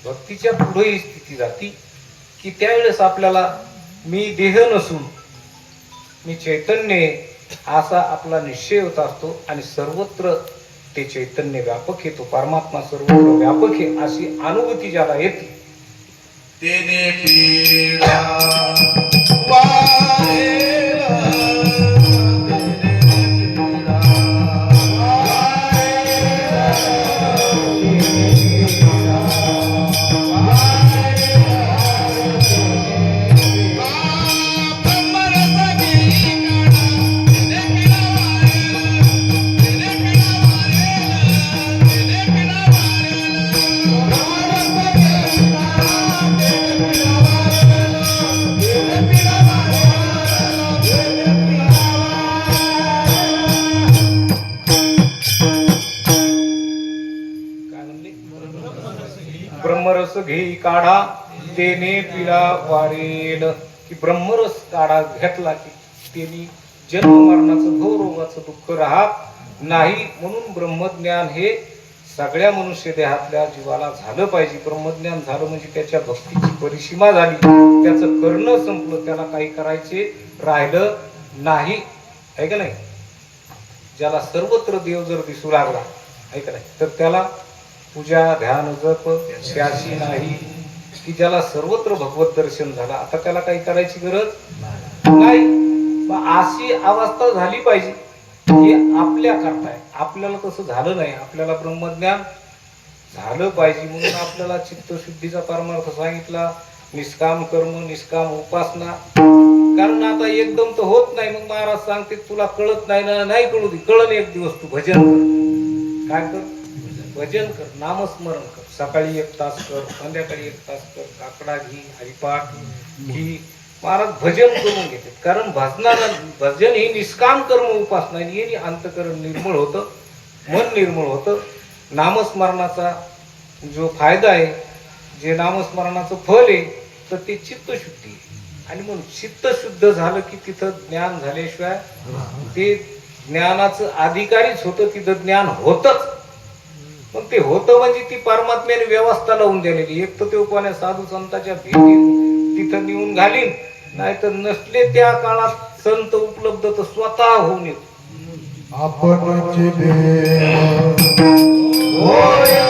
भक्तीच्या पुढे ही स्थिती जाती की त्यावेळेस आपल्याला मी देह नसून मी चैतन्य असा आपला निश्चय होत असतो आणि सर्वत्र ते चैतन्य व्यापक आहे, तो परमात्मा सर्वत्र व्यापक आहे अशी अनुभूती ज्याला येते. तेने पीडा वारेला, ब्रह्मरस घेई काढा तेने पिला वारेल, की ब्रह्मरस काढा घेतला की त्यांनी जन्म मरणाचं भवरोगाचं दुःख राहत नाही. म्हणून ब्रह्मज्ञान हे सगळ्या मनुष्य देहातल्या जीवाला झालं पाहिजे. ब्रह्मज्ञान झालं म्हणजे त्याच्या भक्तीची परिसीमा झाली, त्याचं करणं संपलं, त्याला काही करायचे राहिलं नाही, आहे का नाही. ज्याला सर्वत्र देव जर दिसू लागला, आहे का नाही, तर त्याला पूजा ध्यान जप त्याची नाही. की ज्याला सर्वत्र भगवत दर्शन झालं, आता त्याला काही करायची गरज नाही. अशी अवस्था झाली पाहिजे हे आपल्या करताय. आपल्याला तसं झालं नाही, आपल्याला ब्रह्मज्ञान झालं पाहिजे. म्हणून आपल्याला चित्तशुद्धीचा परमार्थ सांगितला, निष्काम कर्म, निष्काम उपासना. कारण आता एकदम तर होत नाही. मग महाराज सांगते तुला कळत नाही ना, नाही कळू दे, कळण एक दिवस. तू भजन कर. काय कर? भजन कर, नामस्मरण कर. सकाळी 1 तास कर, संध्याकाळी 1 तास कर. काकडा घी, हरिपाठ घी. महाराज भजन करून घेते. कारण भजन ही निष्काम कर्म उपासना आहे. अंतकरण निर्मळ होतं, मन निर्मळ होतं. नामस्मरणाचा जो फायदा आहे, जे नामस्मरणाचं फल आहे, तर ते चित्तशुद्धी आहे. आणि म्हणून चित्त शुद्ध झालं की तिथं ज्ञान झाल्याशिवाय ते ज्ञानाचं अधिकारीच होतं, तिथं ज्ञान होतच. पण ते होतं म्हणजे ती परमात्म्याने व्यवस्था लावून दिलेली. एक तर ते कोण्या साधू संतांच्या भेटीत तिथं नेऊन घालीन, नाहीतर नसले त्या काळात संत उपलब्ध तर स्वतः होऊन येतो. आपणचे देव होय.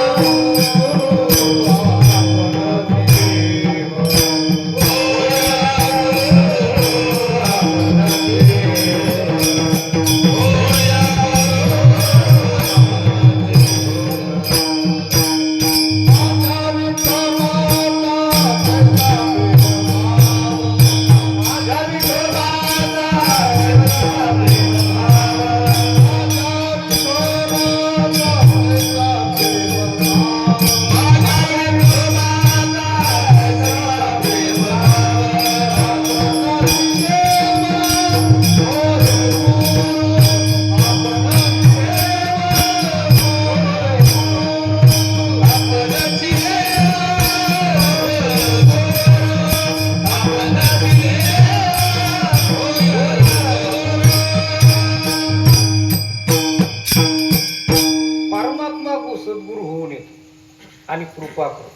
आणि कृपा करतो.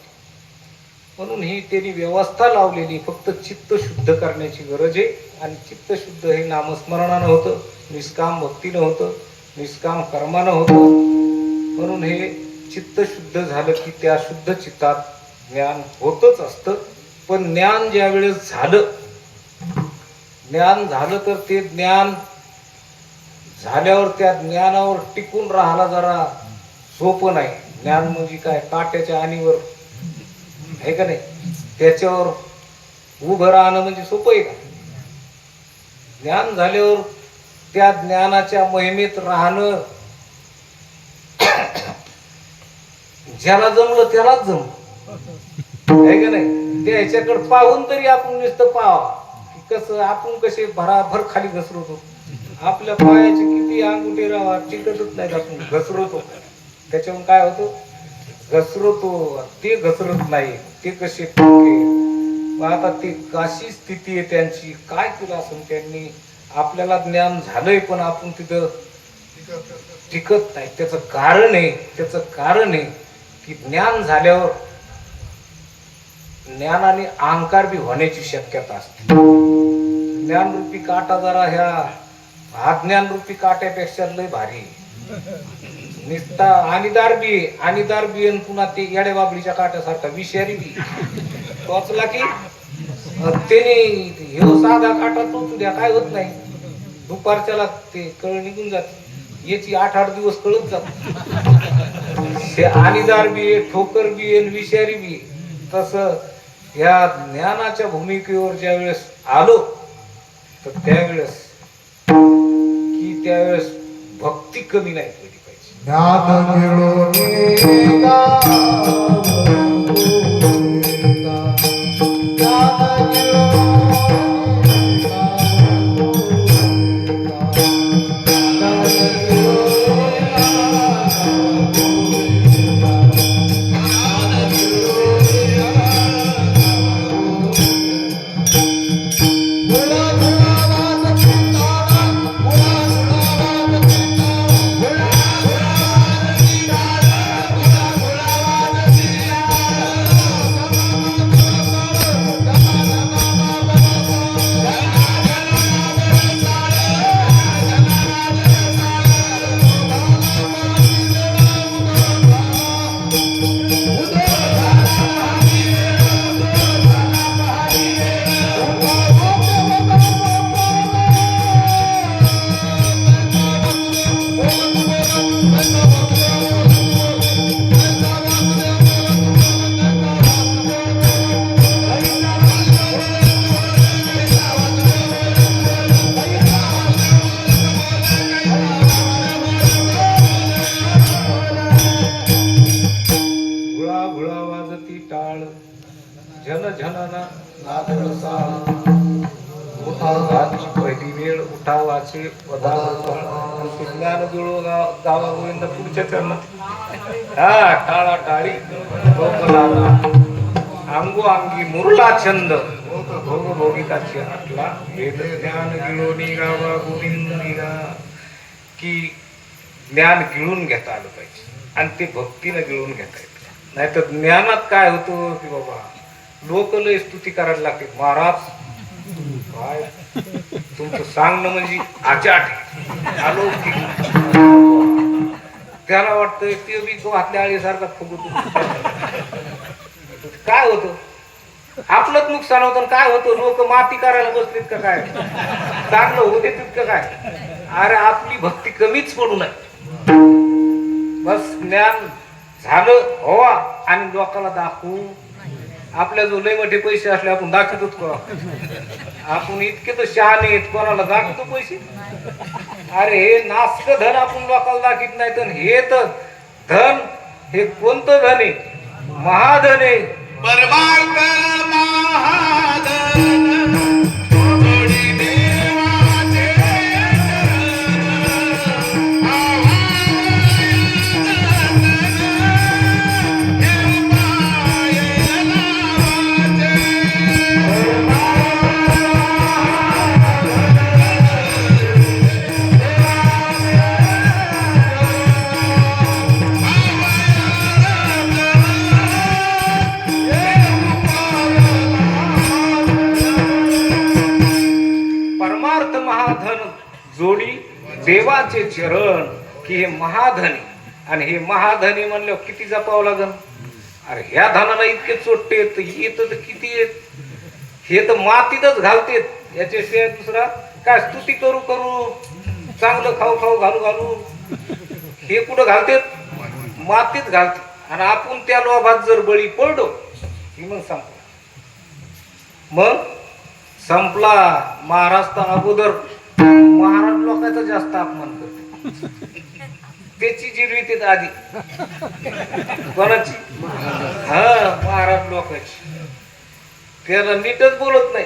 म्हणून ही त्यांनी व्यवस्था लावलेली. फक्त चित्त शुद्ध करण्याची गरज आहे. आणि चित्त शुद्ध हे नामस्मरणानं होतं, निष्काम भक्तीनं होतं, निष्काम कर्मानं होतं. म्हणून हे चित्त शुद्ध झालं की त्या शुद्ध चित्तात ज्ञान होतच असतं. पण ज्ञान ज्या वेळेस ज्ञान झालं तर ते ज्ञान झाल्यावर त्या ज्ञानावर टिकून राहायला जरा सोपं नाही. ज्ञान म्हणजे काय? काट्याच्या आणीवर आहे का नाही? त्याच्यावर उभं राहणं म्हणजे सोपं आहे का? ज्ञान झाल्यावर त्या ज्ञानाच्या महिमेत राहणं ज्याला जमलं त्यालाच जमलं आहे का नाही? त्याच्याकडे पाहून तरी आपण नुसतं पाहावं की कसं आपण कसे भराभर खाली घसरतो. आपल्या पायाचे किती अंगुठे राहा टिकतच नाहीत, आपण घसरतो. त्याच्याहून काय होतं? घसरतो. ते घसरत नाही, ते कसे टिकले? आता ती कशी स्थिती आहे त्यांची, काय केलं असं त्यांनी? आपल्याला ज्ञान झालंय पण आपण तिथं टिकत नाही. त्याचं कारण आहे की ज्ञान झाल्यावर ज्ञानाने अहंकार बी होण्याची शक्यता असते. ज्ञानरूपी काटा जरा ह्या अज्ञानरूपी काट्यापेक्षा लय भारी. निस्ता आणीदार बी आणि पुन्हा ते येड्या बाबडीच्या काट्यासारखा विषारी बी. टोचला की त्याने हे साधा काटा टोचू द्या, काय होत नाही. दुपारच्याला ते कळ निघून जाते. याची 8-8 दिवस कळत जात. ते आणीदार बी, ठोकर बी, विषारी बी. तसं या ज्ञानाच्या भूमिकेवर ज्या वेळेस आलो तर त्यावेळेस भक्ती कमी नाही केली पाहिजे. ज्ञान मिळून उठावाचे ज्ञान जुळो गावा गोविंद पुढच्या चरणात हा टाळा टाळी अंगो अंगी मुरला छंद भोग भोगिताची आटला वेद ज्ञान गिळोनी गावा गोविंद निगा की ज्ञान गिळून घेता आलं पाहिजे आणि ते भक्तीनं गिळून घेता येतं. नाहीतर ज्ञानात काय होतं की बाबा लोक लय स्तुती करायला लागते. महाराज काय तुमचं सांगणं म्हणजे आचाट अलौकिक. त्याला वाटतं ते बी तो हातल्या आळीसारखा फुगत. काय होतं आपलंच नुकसान होतं. काय होतं लोक माती करायला बसलेत का काय चांगलं होऊ देतात का काय. अरे आपली भक्ती कमीच पडू नये. बस ज्ञान झालं हवा आणि लोकांना दाखवू. आपल्या जो लय मोठे पैसे असले आपण दाखवतोच का. आपण इतके तर शहाणे आहेत कोणाला दाखवतो पैसे. अरे हे नासक धन आपण लोकांना दाखवत नाही. तर हे तर धन हे कोणतं धन आहे. महाधन आहे. परमार्थ महाधन जोडी देवाचे परमार्थ महाधन जोडी देवाचे चरण की हे महाधनी. आणि हे महाधनी म्हणल्यावर किती जपावं लागल. अरे ह्या धनाला इतके चोट्टे येत तर किती येत. हे तर मातीतच घालतेत. याच्याशिवाय दुसरा काय स्तुती करू करू चांगलं खाऊ खाऊ घालू घालू हे कुठं घालतेत. मातीत घालते. आणि आपण त्या लोभात जर बळी पडलो की मग संपला. मग संपला. महाराज तर अगोदर महाराज लोकांचा जास्त अपमान करते. त्याची जिरविते आधी कोणाची. हा महाराज लोकांची. त्याला नीटच बोलत नाही.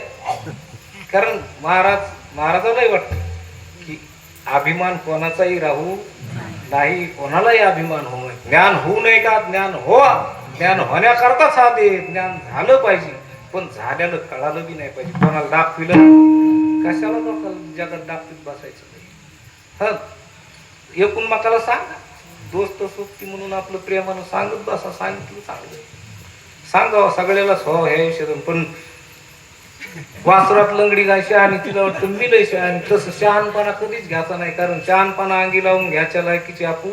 कारण महाराजालाही वाटत की अभिमान कोणाचाही राहू नाही. कोणालाही अभिमान होऊ नये. ज्ञान होऊ नये का. ज्ञान हो. ज्ञान होण्याकरता साधे ज्ञान झालं पाहिजे. पण झाल्याला कळालं बी नाही पाहिजे. कोणाला दाखविलं कशाला लोकांना जगात दाखवीत बसायचं नाही. हा एकूण मकाला सांगा दोस्त सोबती म्हणून आपलं प्रेमानं सांगत बसा. सांगितलं चांगलं सांगावं सगळ्याला हो ह्या विषयातून. पण वासरात लंगडी गायची आणि तिला वाटतं मी लय शहाण. तसं शहाणपणा कधीच घ्यायचा नाही. कारण शहाणपणा अंगी लावून घ्यायच्या लायकीचे आपण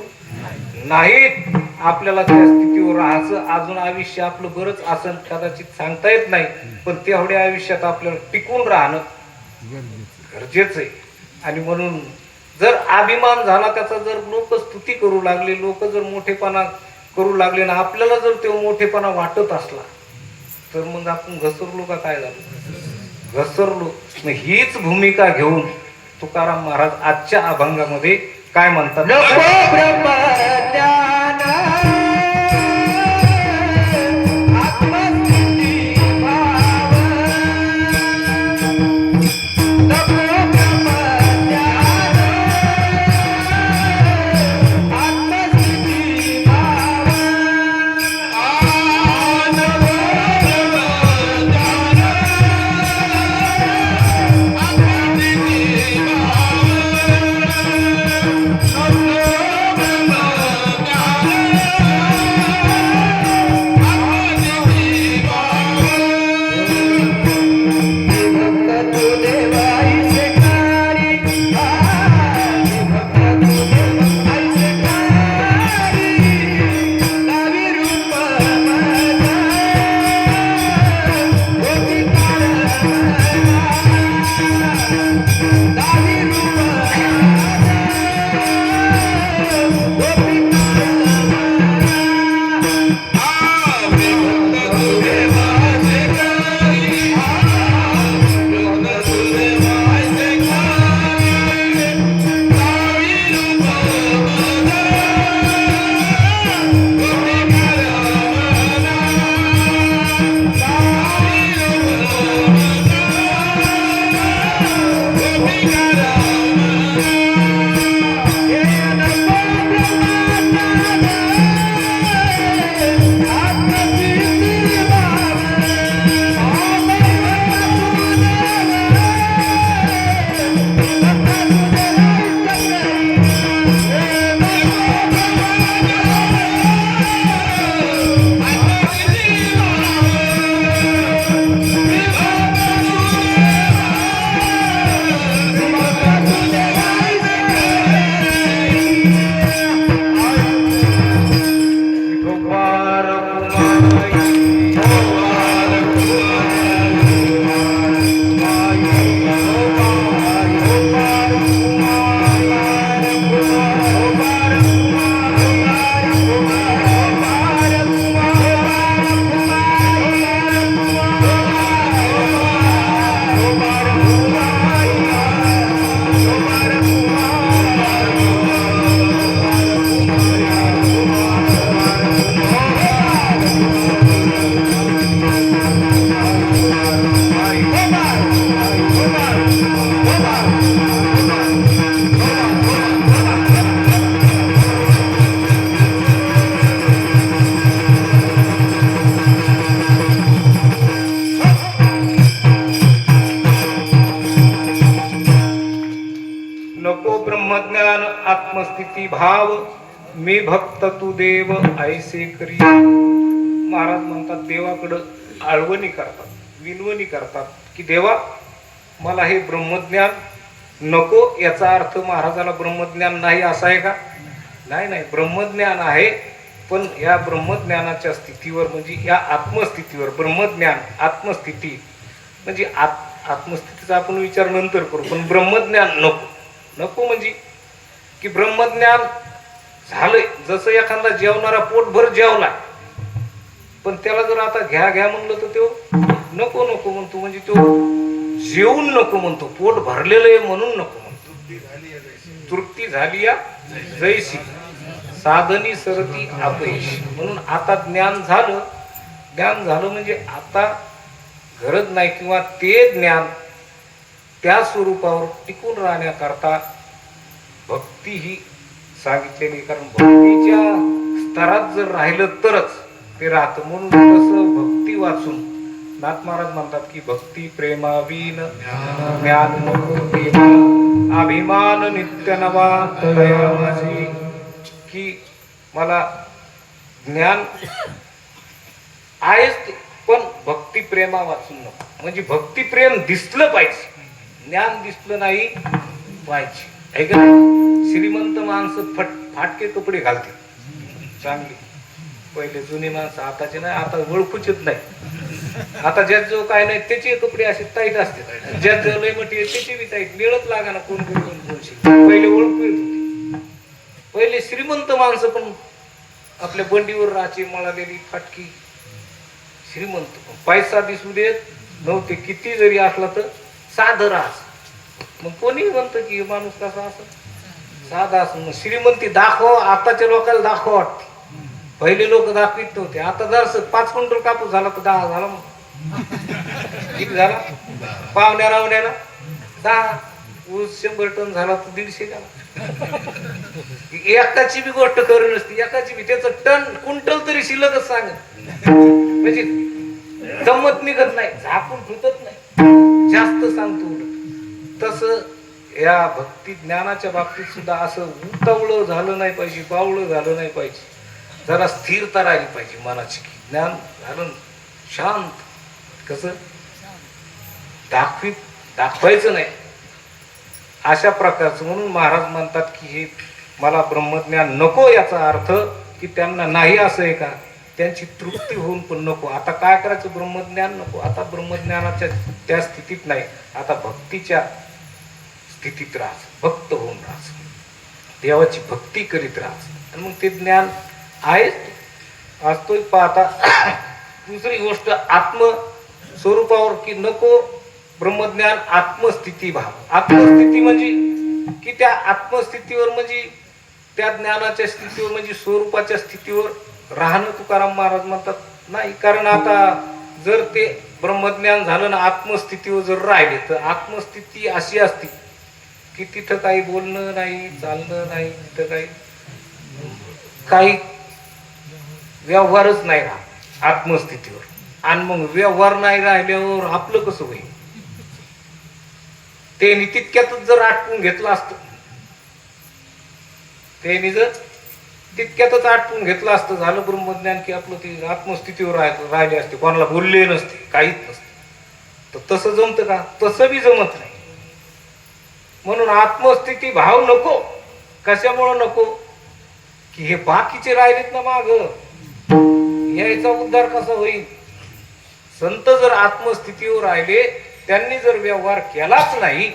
नाहीत. आपल्याला त्या स्थितीवर राहायचं. अजून आयुष्य आपलं बरंच असं कदाचित सांगता येत नाही. पण तेवढ्या आयुष्यात आपल्याला टिकून राहणं गरजेचं आहे. आणि म्हणून जर अभिमान झाला त्याचा जर लोक स्तुती करू लागले लोक जर मोठेपणा करू लागले ना आपल्याला जर तो मोठेपणा वाटत असला तर मग आपण घसरलो का काय झालं. घसरलो. हीच भूमिका घेऊन तुकाराम महाराज आजच्या अभंगामध्ये काय म्हणतात. नको ब्रह्म ज्ञान आत्मस्थिती भाव. नको ब्रह्म ज्ञान आत्मस्थिती भाव. नको ब्रह्म ज्ञान आत्मस्थिती भाव. नको ब्रह्मज्ञान आत्मस्थिती भाव मी भक्त तू देव ऐसे करी. महाराज म्हणतात देवाकडं आळवणी करतात, विनवणी करतात की देवा मला हे ब्रह्मज्ञान नको. याचा अर्थ महाराजाला ब्रह्मज्ञान नाही असा आहे का? नाही नाही, ब्रह्मज्ञान आहे, पण या ब्रह्मज्ञानाच्या स्थितीवर म्हणजे या आत्मस्थितीवर, ब्रह्मज्ञान आत्मस्थिती म्हणजे आत्मस्थितीचा आपण विचार नंतर करू, पण ब्रह्मज्ञान नको. नको म्हणजे की ब्रह्मज्ञान झालंय, जसं एखादा जेवणारा पोटभर जेवला, पण त्याला जर आता घ्या घ्या म्हणलं तर तो नको नको म्हणतो, म्हणजे तो जेवून नको म्हणतो, पोट भरलेलं आहे म्हणून नको म्हणतो. तृप्ती झाली या जैसी साधनी सरती अपयशी. म्हणून आता ज्ञान झालं म्हणजे आता गरज नाही, किंवा ते ज्ञान त्या स्वरूपावर टिकून राहण्याकरता भक्ती ही सांगितलेली. कारण भक्तीच्या स्तरात जर राहिलं तरच ते राहतं. म्हणून तसं भक्ती वाचून नाथ महाराज म्हणतात की भक्ती प्रेमावीन ज्ञान नको देवा, अभिमान नित्य नवा दया माझी. की मला ज्ञान आहेच ते, पण भक्ती प्रेमा वाचून नको. म्हणजे भक्ती प्रेम दिसलं पाहिजे, ज्ञान दिसलं नाही पाहिजे. आहे का? श्रीमंत माणसं फाटके कपडे घालते चांगली, पहिले जुनी माणसं, आताचे नाही, आता ओळखूच येत नाही. आता ज्यात जो काय नाही त्याचे कपडे असे टाईट असते, ज्यात जो लय मोठी त्याची बी टाईट, मिळत लागा ना कोण कोणशी. पहिले ओळखू येत होती. पहिले श्रीमंत माणसं पण आपल्या बंडीवर राहायची मळालेली फाटकी श्रीमंत, पण पैसा दिसू देत नव्हते. किती जरी असला तर साधं राहायचं. मग कोणी म्हणतं की माणूस कसा असं साधा असं. मग श्रीमंती दाखव, आताच्या लोकांना दाखव वाटते. पहिले लोक दाखवित नव्हते. आता जर 5 क्विंटल कापूस झाला तर 10 झाला, मग किती झाला? पावण्या रावण्याला 10. ऊस 100 टन झाला तर 150 झाला. एकाची बी गोष्ट करू नसती, एकाची बी त्याचं टन क्विंटल तरी शिल्लकच सांगत, म्हणजे गंमत निघत नाही, झाकून फुटत नाही, जास्त सांगतो उलट. तसं या भक्ती ज्ञानाच्या बाबतीत सुद्धा असं उतावळं झालं नाही पाहिजे, बावळं झालं नाही पाहिजे. जरा स्थिरता राहिली पाहिजे मनाची. ज्ञान झालं शांत, कसं दाखवायचं नाही अशा प्रकारचं. म्हणून महाराज म्हणतात की हे मला ब्रह्मज्ञान नको. याचा अर्थ की त्यांना नाही असं आहे का, त्यांची तृप्ती होऊन पण नको. आता काय करायचं? ब्रह्मज्ञान नको. आता ब्रह्मज्ञानाच्या त्या स्थितीत नाही, आता भक्तीच्या स्थितीत राहायचं, भक्त होऊन राहायचं, देवाची भक्ती करीत राहायचं. आणि मग ते ज्ञान आहेच असतोय. पाहता दुसरी गोष्ट आत्म स्वरूपावर की नको ब्रह्मज्ञान आत्मस्थिती भाव. आत्मस्थिती म्हणजे की त्या आत्मस्थितीवर म्हणजे त्या ज्ञानाच्या स्थितीवर म्हणजे स्वरूपाच्या स्थितीवर राहणं तुकाराम महाराज म्हणतात नाही. कारण आता जर ते ब्रह्मज्ञान झालं ना, आत्मस्थितीवर जर राहिले तर आत्मस्थिती अशी असते की तिथं काही बोलणं नाही, चालणं नाही, तिथं काही व्यवहारच नाही राहत आत्मस्थितीवर. आणि मग व्यवहार नाही राहिल्यावर आपलं कसं होईल? त्यांनी तितक्यातच जर आटपून घेतलं असतं, त्यांनी जर तितक्यातच आटपून घेतलं असतं, झालं ब्रह्मज्ञान की आपलं ते आत्मस्थितीवर राहिले असते, कोणाला बोलले नसते, काहीच नसते. तर तसं जमतं का? तसं बी जमत नाही. म्हणून आत्मस्थिती भाव नको. कशामुळं नको? की हे बाकीचे राहिलेत ना माग, याचा उद्धार कसा होईल? संत जर आत्मस्थितीवर राहिले, त्यांनी जर व्यवहार केलाच नाही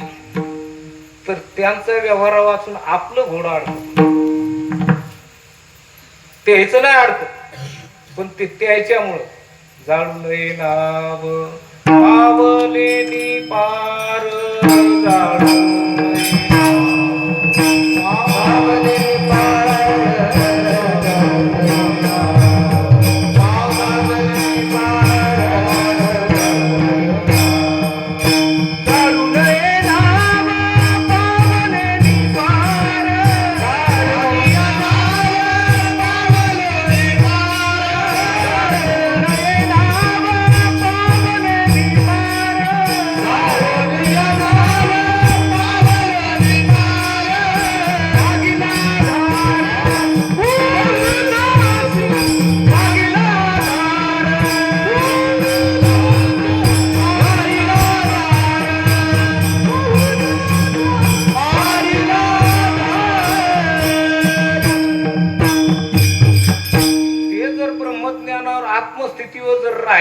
तर त्यांचा व्यवहार वाचून आपलं घोडं अडकत, त्याचं नाही अडकत, पण ते त्याच्यामुळं जाणून नाव पावलेनी पार जाणून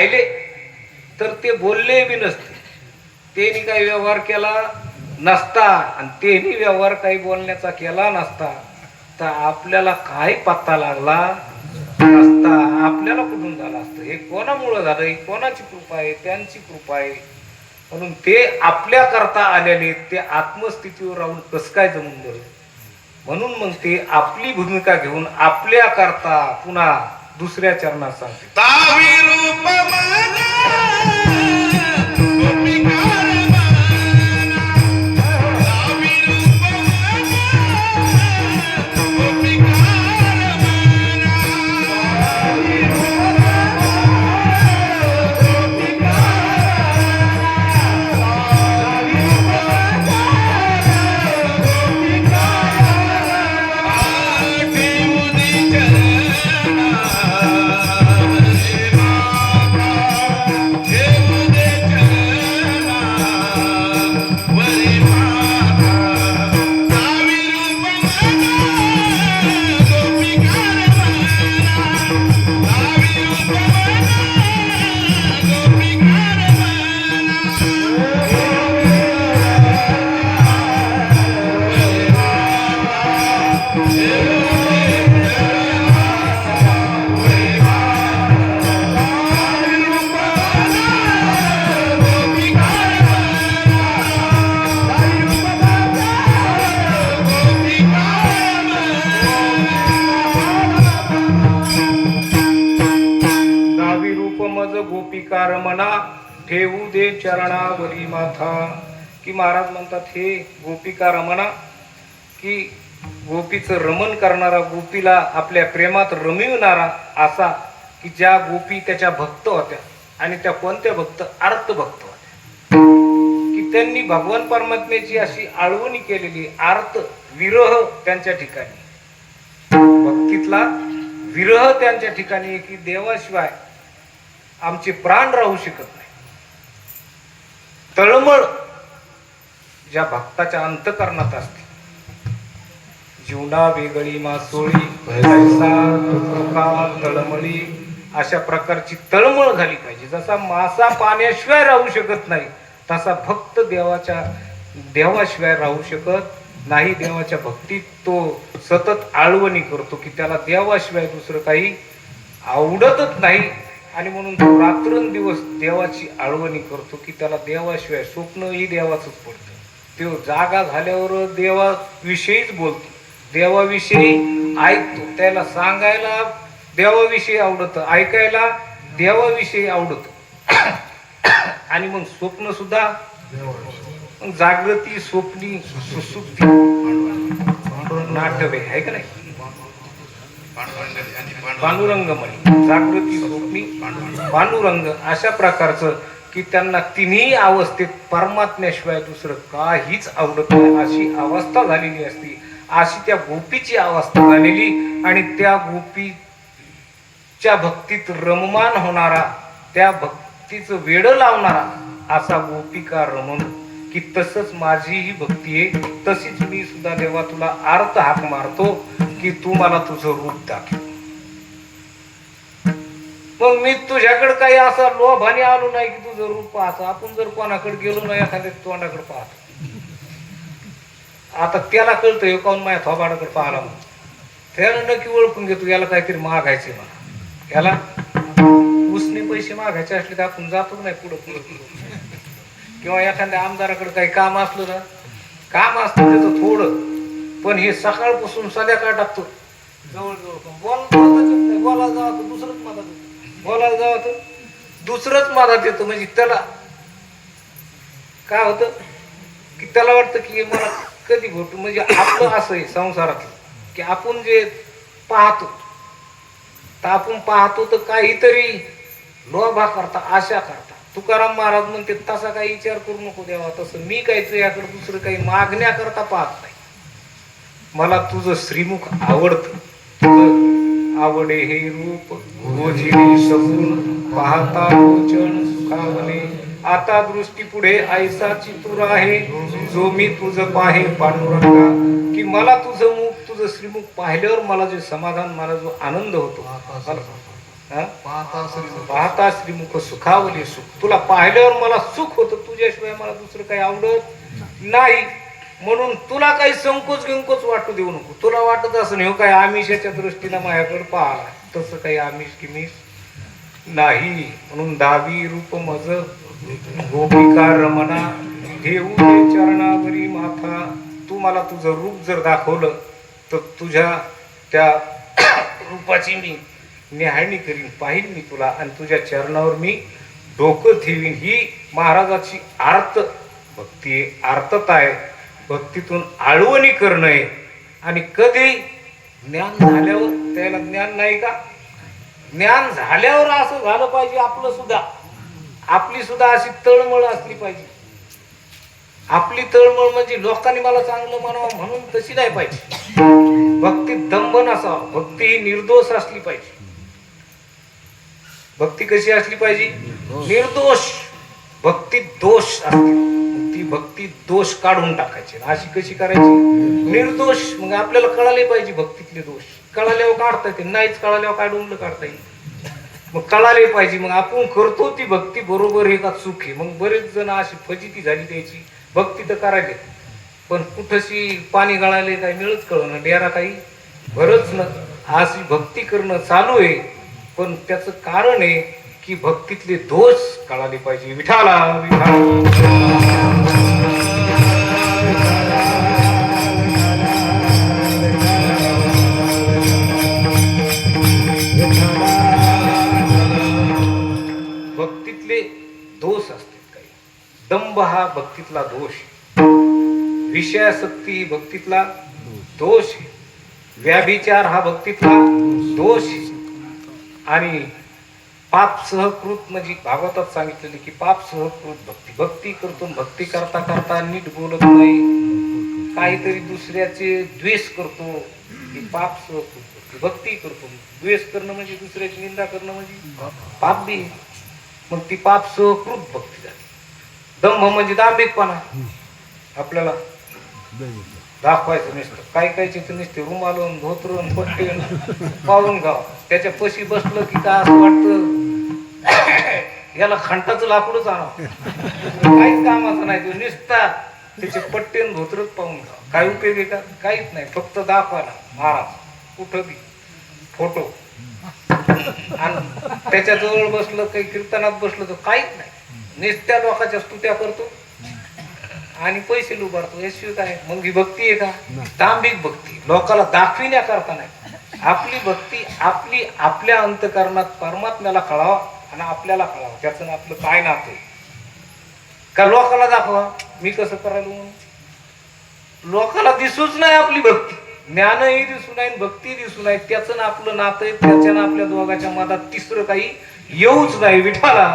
राहिले तर ते बोलले बी नसते, त्यांनी काही व्यवहार केला नसता आणि त्यांनी व्यवहार काही बोलण्याचा केला नसता तर आपल्याला काही पत्ता लागला नसता, आपल्याला कुठून झाला असतं. हे कोणामुळं झालं, हे कोणाची कृपा आहे, त्यांची कृपा आहे. म्हणून ते आपल्या करता आलेले ते आत्मस्थितीवर राहून कसं काय जमून बरं. म्हणून मग ते आपली भूमिका घेऊन आपल्या करता पुन्हा दुसऱ्या चरणात सांगते. दावी रूप मना गोपिकार मना, दावी रूप मना गोपिकार मना, दावी रूप गोपिकार मना ठेवू दे चरणावरी माथा. की महाराज म्हणतात हे गोपिका रमणा, की गोपीचं रमण करणारा, गोपीला आपल्या प्रेमात रमिवणारा असा, की ज्या गोपी त्याच्या भक्त होत्या आणि त्या कोणत्या भक्त, अर्थ भक्त होत्या, की त्यांनी भगवान परमात्म्याची अशी आळवणी केलेली. अर्थ विरह त्यांच्या ठिकाणी, भक्तीतला विरह त्यांच्या ठिकाणी, की देवाशिवाय आमचे प्राण राहू शकत नाही. तळमळ ज्या भक्ताच्या अंतकरणात असते, जीवना वेगळी मासोळी पैसा तळमळी, अशा प्रकारची तळमळ झाली पाहिजे. जसा मासा पाण्याशिवाय राहू शकत नाही तसा भक्त देवाशिवाय राहू शकत नाही. देवाच्या भक्तीत तो सतत आळवणी करतो, की त्याला देवाशिवाय दुसरं काही आवडतच नाही. आणि म्हणून तो रात्रंदिवस देवाची आळवणी करतो, की त्याला देवाशिवाय स्वप्नही देवाचंच पडतं. तो जागा झाल्यावर देवाविषयीच बोलतो, देवाविषयी ऐकतो, त्याला सांगायला देवाविषयी आवडतं, ऐकायला देवाविषयी आवडतं. आणि मग स्वप्न सुद्धा, जागृती, स्वप्नी, सुसुप्ती, नाटवे आहे का नाही, पांडुरंग म्हणे, जागृती, स्वप्नी, पांडुरंग, अशा प्रकारचं, की त्यांना तिन्ही अवस्थेत परमात्म्याशिवाय दुसरं काहीच आवडत नाही अशी अवस्था झालेली असती. अशी त्या गोपीची अवस्था झालेली. आणि त्या गोपीच्या भक्तीत रममान होणारा, त्या भक्तीचं वेड लावणारा असा गोपिका रमण, की तसंच माझी ही भक्ती आहे. तशीच मी सुद्धा देवा तुला अर्थ हाक मारतो, की तू मला तुझं रूप दाखव. मग मी तुझ्याकडे काही असा लोभाने आलो नाही की तुझं रूप पाहतो. आपण जर कोणाकडे गेलो नाही, एखाद्या तोंडाकडे पाहतो, आता त्याला कळतं हे कोण माझ्या थोबाडाकडे पाहला म्हणून, त्याला नक्की ओळखून घेतो याला काहीतरी मागायचे मला, याला उसने पैसे मागायचे असले तर आपण जातोच नाही पुढं पुढं पुढं. किंवा एखाद्या आमदाराकडे काही काम असलं ना, काम असतं त्याचं थोडं, पण हे सकाळपासून संध्याकाळ टाकतो जवळजवळ. बोलायला जावं तर दुसरंच मदत येतं, बोलायला जावं तर दुसरंच मदत येतं. म्हणजे त्याला काय होतं, की त्याला वाटतं की मला कधी भेटू. म्हणजे आपलं असं आहे संसारातलं, की आपण जे पाहतो तर आपण पाहतो तर काहीतरी लोभा करता, आशा करता. तुकाराम महाराज म्हणते तसा काही विचार करू नको देवा, तसं मी काही तुझ्याकडे दुसरं काही मागण्याकरता पाहत नाही. मला तुझं श्रीमुख आवडतं, तुझं आवडे हे रूप गोजिरी सगुण पाहता लोचन सुखावणे. आता दृष्टी पुढे ऐसाची तूर आहे, जो मी तुझं पाहे पांडुरंगा. की मला तुझं मुख, तुझं श्रीमुख पाहिल्यावर मला जे समाधान, मला जो आनंद होतो, हा? पाहता श्रीमुख पाहता श्रीमुख सुखावले सुख. तुला पाहिल्यावर मला सुख होतं, तुझ्याशिवाय मला दुसरं काही आवडत नाही. म्हणून तुला काही संकोच गिंकोच वाटू देऊ नको. तुला वाटत असं नाही काय आमिषाच्या दृष्टीनं माझ्याकडे पाहा, तसं काही आमिष किमिष नाही. म्हणून दावी रूप मज गोपिका रमणा घेऊ दे चरणावरी माथा. तू मला तुझं रूप जर दाखवलं तर तुझ्या त्या रूपाची मी न्याहाळणी करीन, पाहिन मी तुला, आणि तुझ्या चरणावर मी डोकं ठेवीन. ही महाराजाची आर्त भक्ती आहे, आर्तता आहे. भक्तीतून आळवणी करणं आहे. आणि कधी ज्ञान झाल्यावर, त्याला ज्ञान नाही का, ज्ञान झाल्यावर असं झालं पाहिजे आपलं सुद्धा, आपली सुद्धा अशी तळमळ असली पाहिजे. आपली तळमळ म्हणजे लोकांनी मला चांगलं म्हणावं म्हणून तशी नाही पाहिजे. भक्तीत दंभ नसावा, भक्ती ही निर्दोष असली पाहिजे. भक्ती कशी असली पाहिजे? निर्दोष. भक्तीत दोष असतील, ती भक्ती दोष काढून टाकायचे. अशी कशी करायची? निर्दोष. मग आपल्याला कळाले पाहिजे भक्तीतले दोष. कळाल्यावर काढता येते, नाहीच कळाल्यावर काय डोंगलं काढता येईल. मग कळाले पाहिजे. मग आपण करतो ती भक्ती बरोबर आहे का चूक आहे. मग बरेच जण अशी फजिती झाली त्याची. भक्ती तर करायला पण कुठशी पाणी गळाले काय मिळत कळणं, डेरा काही भरच न. अशी भक्ती करणं चालू आहे, पण त्याचं कारण आहे की भक्तीतले दोष कळाले पाहिजे. विठाला भक्तीतले दोष असतात काही. दंभ हा भक्तीतला दोष आहे. विषयासक्ती भक्तीतला दोष आहे. व्याभिचार हा भक्तीतला दोष आहे. आणि पाप सहकृत म्हणजे भागवतात सांगितलेले की पाप सहकृत भक्ती. भक्ती करतो, भक्ती करता करता नीट बोलत नाही, काहीतरी दुसऱ्याचे द्वेष करतो, ही पाप सहकृत भक्ती. भक्ती करतो, द्वेष करणं म्हणजे दुसऱ्याची निंदा करणं म्हणजे पाप बी. मग ती पाप सहकृत भक्ती झाली. दंभ म्हणजे दांभिकपणा, आपल्याला दाखवायचं नसतं. काय कायचे नुसते रुमालन धोतरण पट्टे पाहून गाव त्याच्या पशी बसलं की काय असं वाटतं याला खंटाचं लाकडच आणावं. काहीच कामाचं नाही. तो निसता त्याचे पट्टे धोतरच पाहून गाव. काय उपयोग आहे का? काहीच नाही. फक्त दाखवायला महाराज कुठं बी फोटो. आणि त्याच्याजवळ बसलं, काही कीर्तनात बसलं तर काहीच नाही. निसत्या लोकांच्या स्तुत्या करतो आणि पैसे लुबाडतो. याशिवाय काय? मग ही भक्ती आहे का? दांभिक भक्ती. लोकाला दाखविण्याकरता नाही. आपली भक्ती आपली आपल्या अंतकरणात परमात्म्याला कळावा आणि आपल्याला कळावं. त्याचं आपलं काय नातं आहे का लोकाला दाखवा मी कसं करायला म्हणून. लोकाला दिसूच नाही आपली भक्ती. ज्ञानही दिसू नाही, भक्ती दिसू नाही. त्याचं ना आपलं नातं आहे. त्याच्यानं आपल्या दोघांच्या मधात तिसरं काही येऊच नाही. विठाला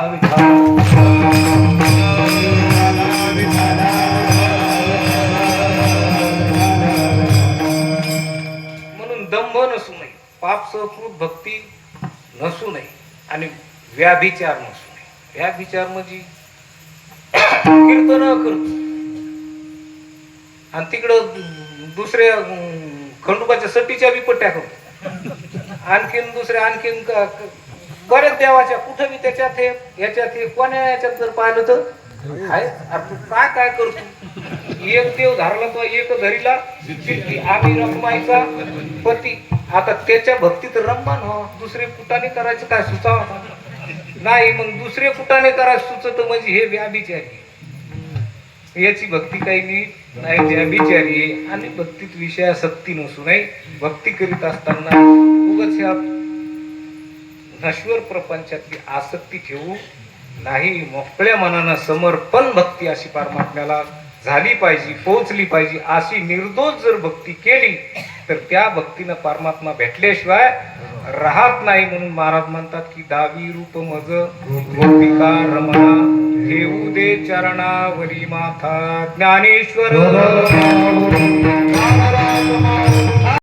म्हणून दंभ नसू नये, पाप सहकृत भक्ती नसू नये आणि व्याभिचार नसू नये. व्याभिचार म्हणजे कीर्तन करतो आणि तिकडं दुसऱ्या खंडोबाच्या सटीच्या बी पट्ट्या करतो. आणखीन दुसऱ्या आणखीन बऱ्याच देवाच्या कुठं बी त्याच्यात हे याच्यात हे कोण्या याच्यात जर पाहिलं तर तू काय काय करतो. एक देव धरला तो एक धरीला आम्ही रखमाईचा पती. आता त्याच्या भक्तीत रममान हो. दुसरे कुटाने करायचं काय सुचावा नाही. मग दुसरे कुटाने करायचं सुचत म्हणजे हे व्याभिचारी. याची भक्ती काही नीट नाही, व्याभिचारी आहे. आणि भक्तीत विषयासक्ती नसू नये. भक्ती करीत असताना उगाच ह्या नश्वर प्रपंचातली आसक्ती ठेवू नाही. मोकळ्या मनानं समर्पण भक्ती अशी परमात्म्याला झाली पाहिजे, पोहोचली पाहिजे. अशी निर्दोष जर भक्ती केली तर त्या भक्तीनं परमात्मा भेटल्याशिवाय राहत नाही. म्हणून महाराज म्हणतात की दावी रूप मज गोपिका रमणा घेऊ दे चरणावरी माथा. ज्ञानेश्वर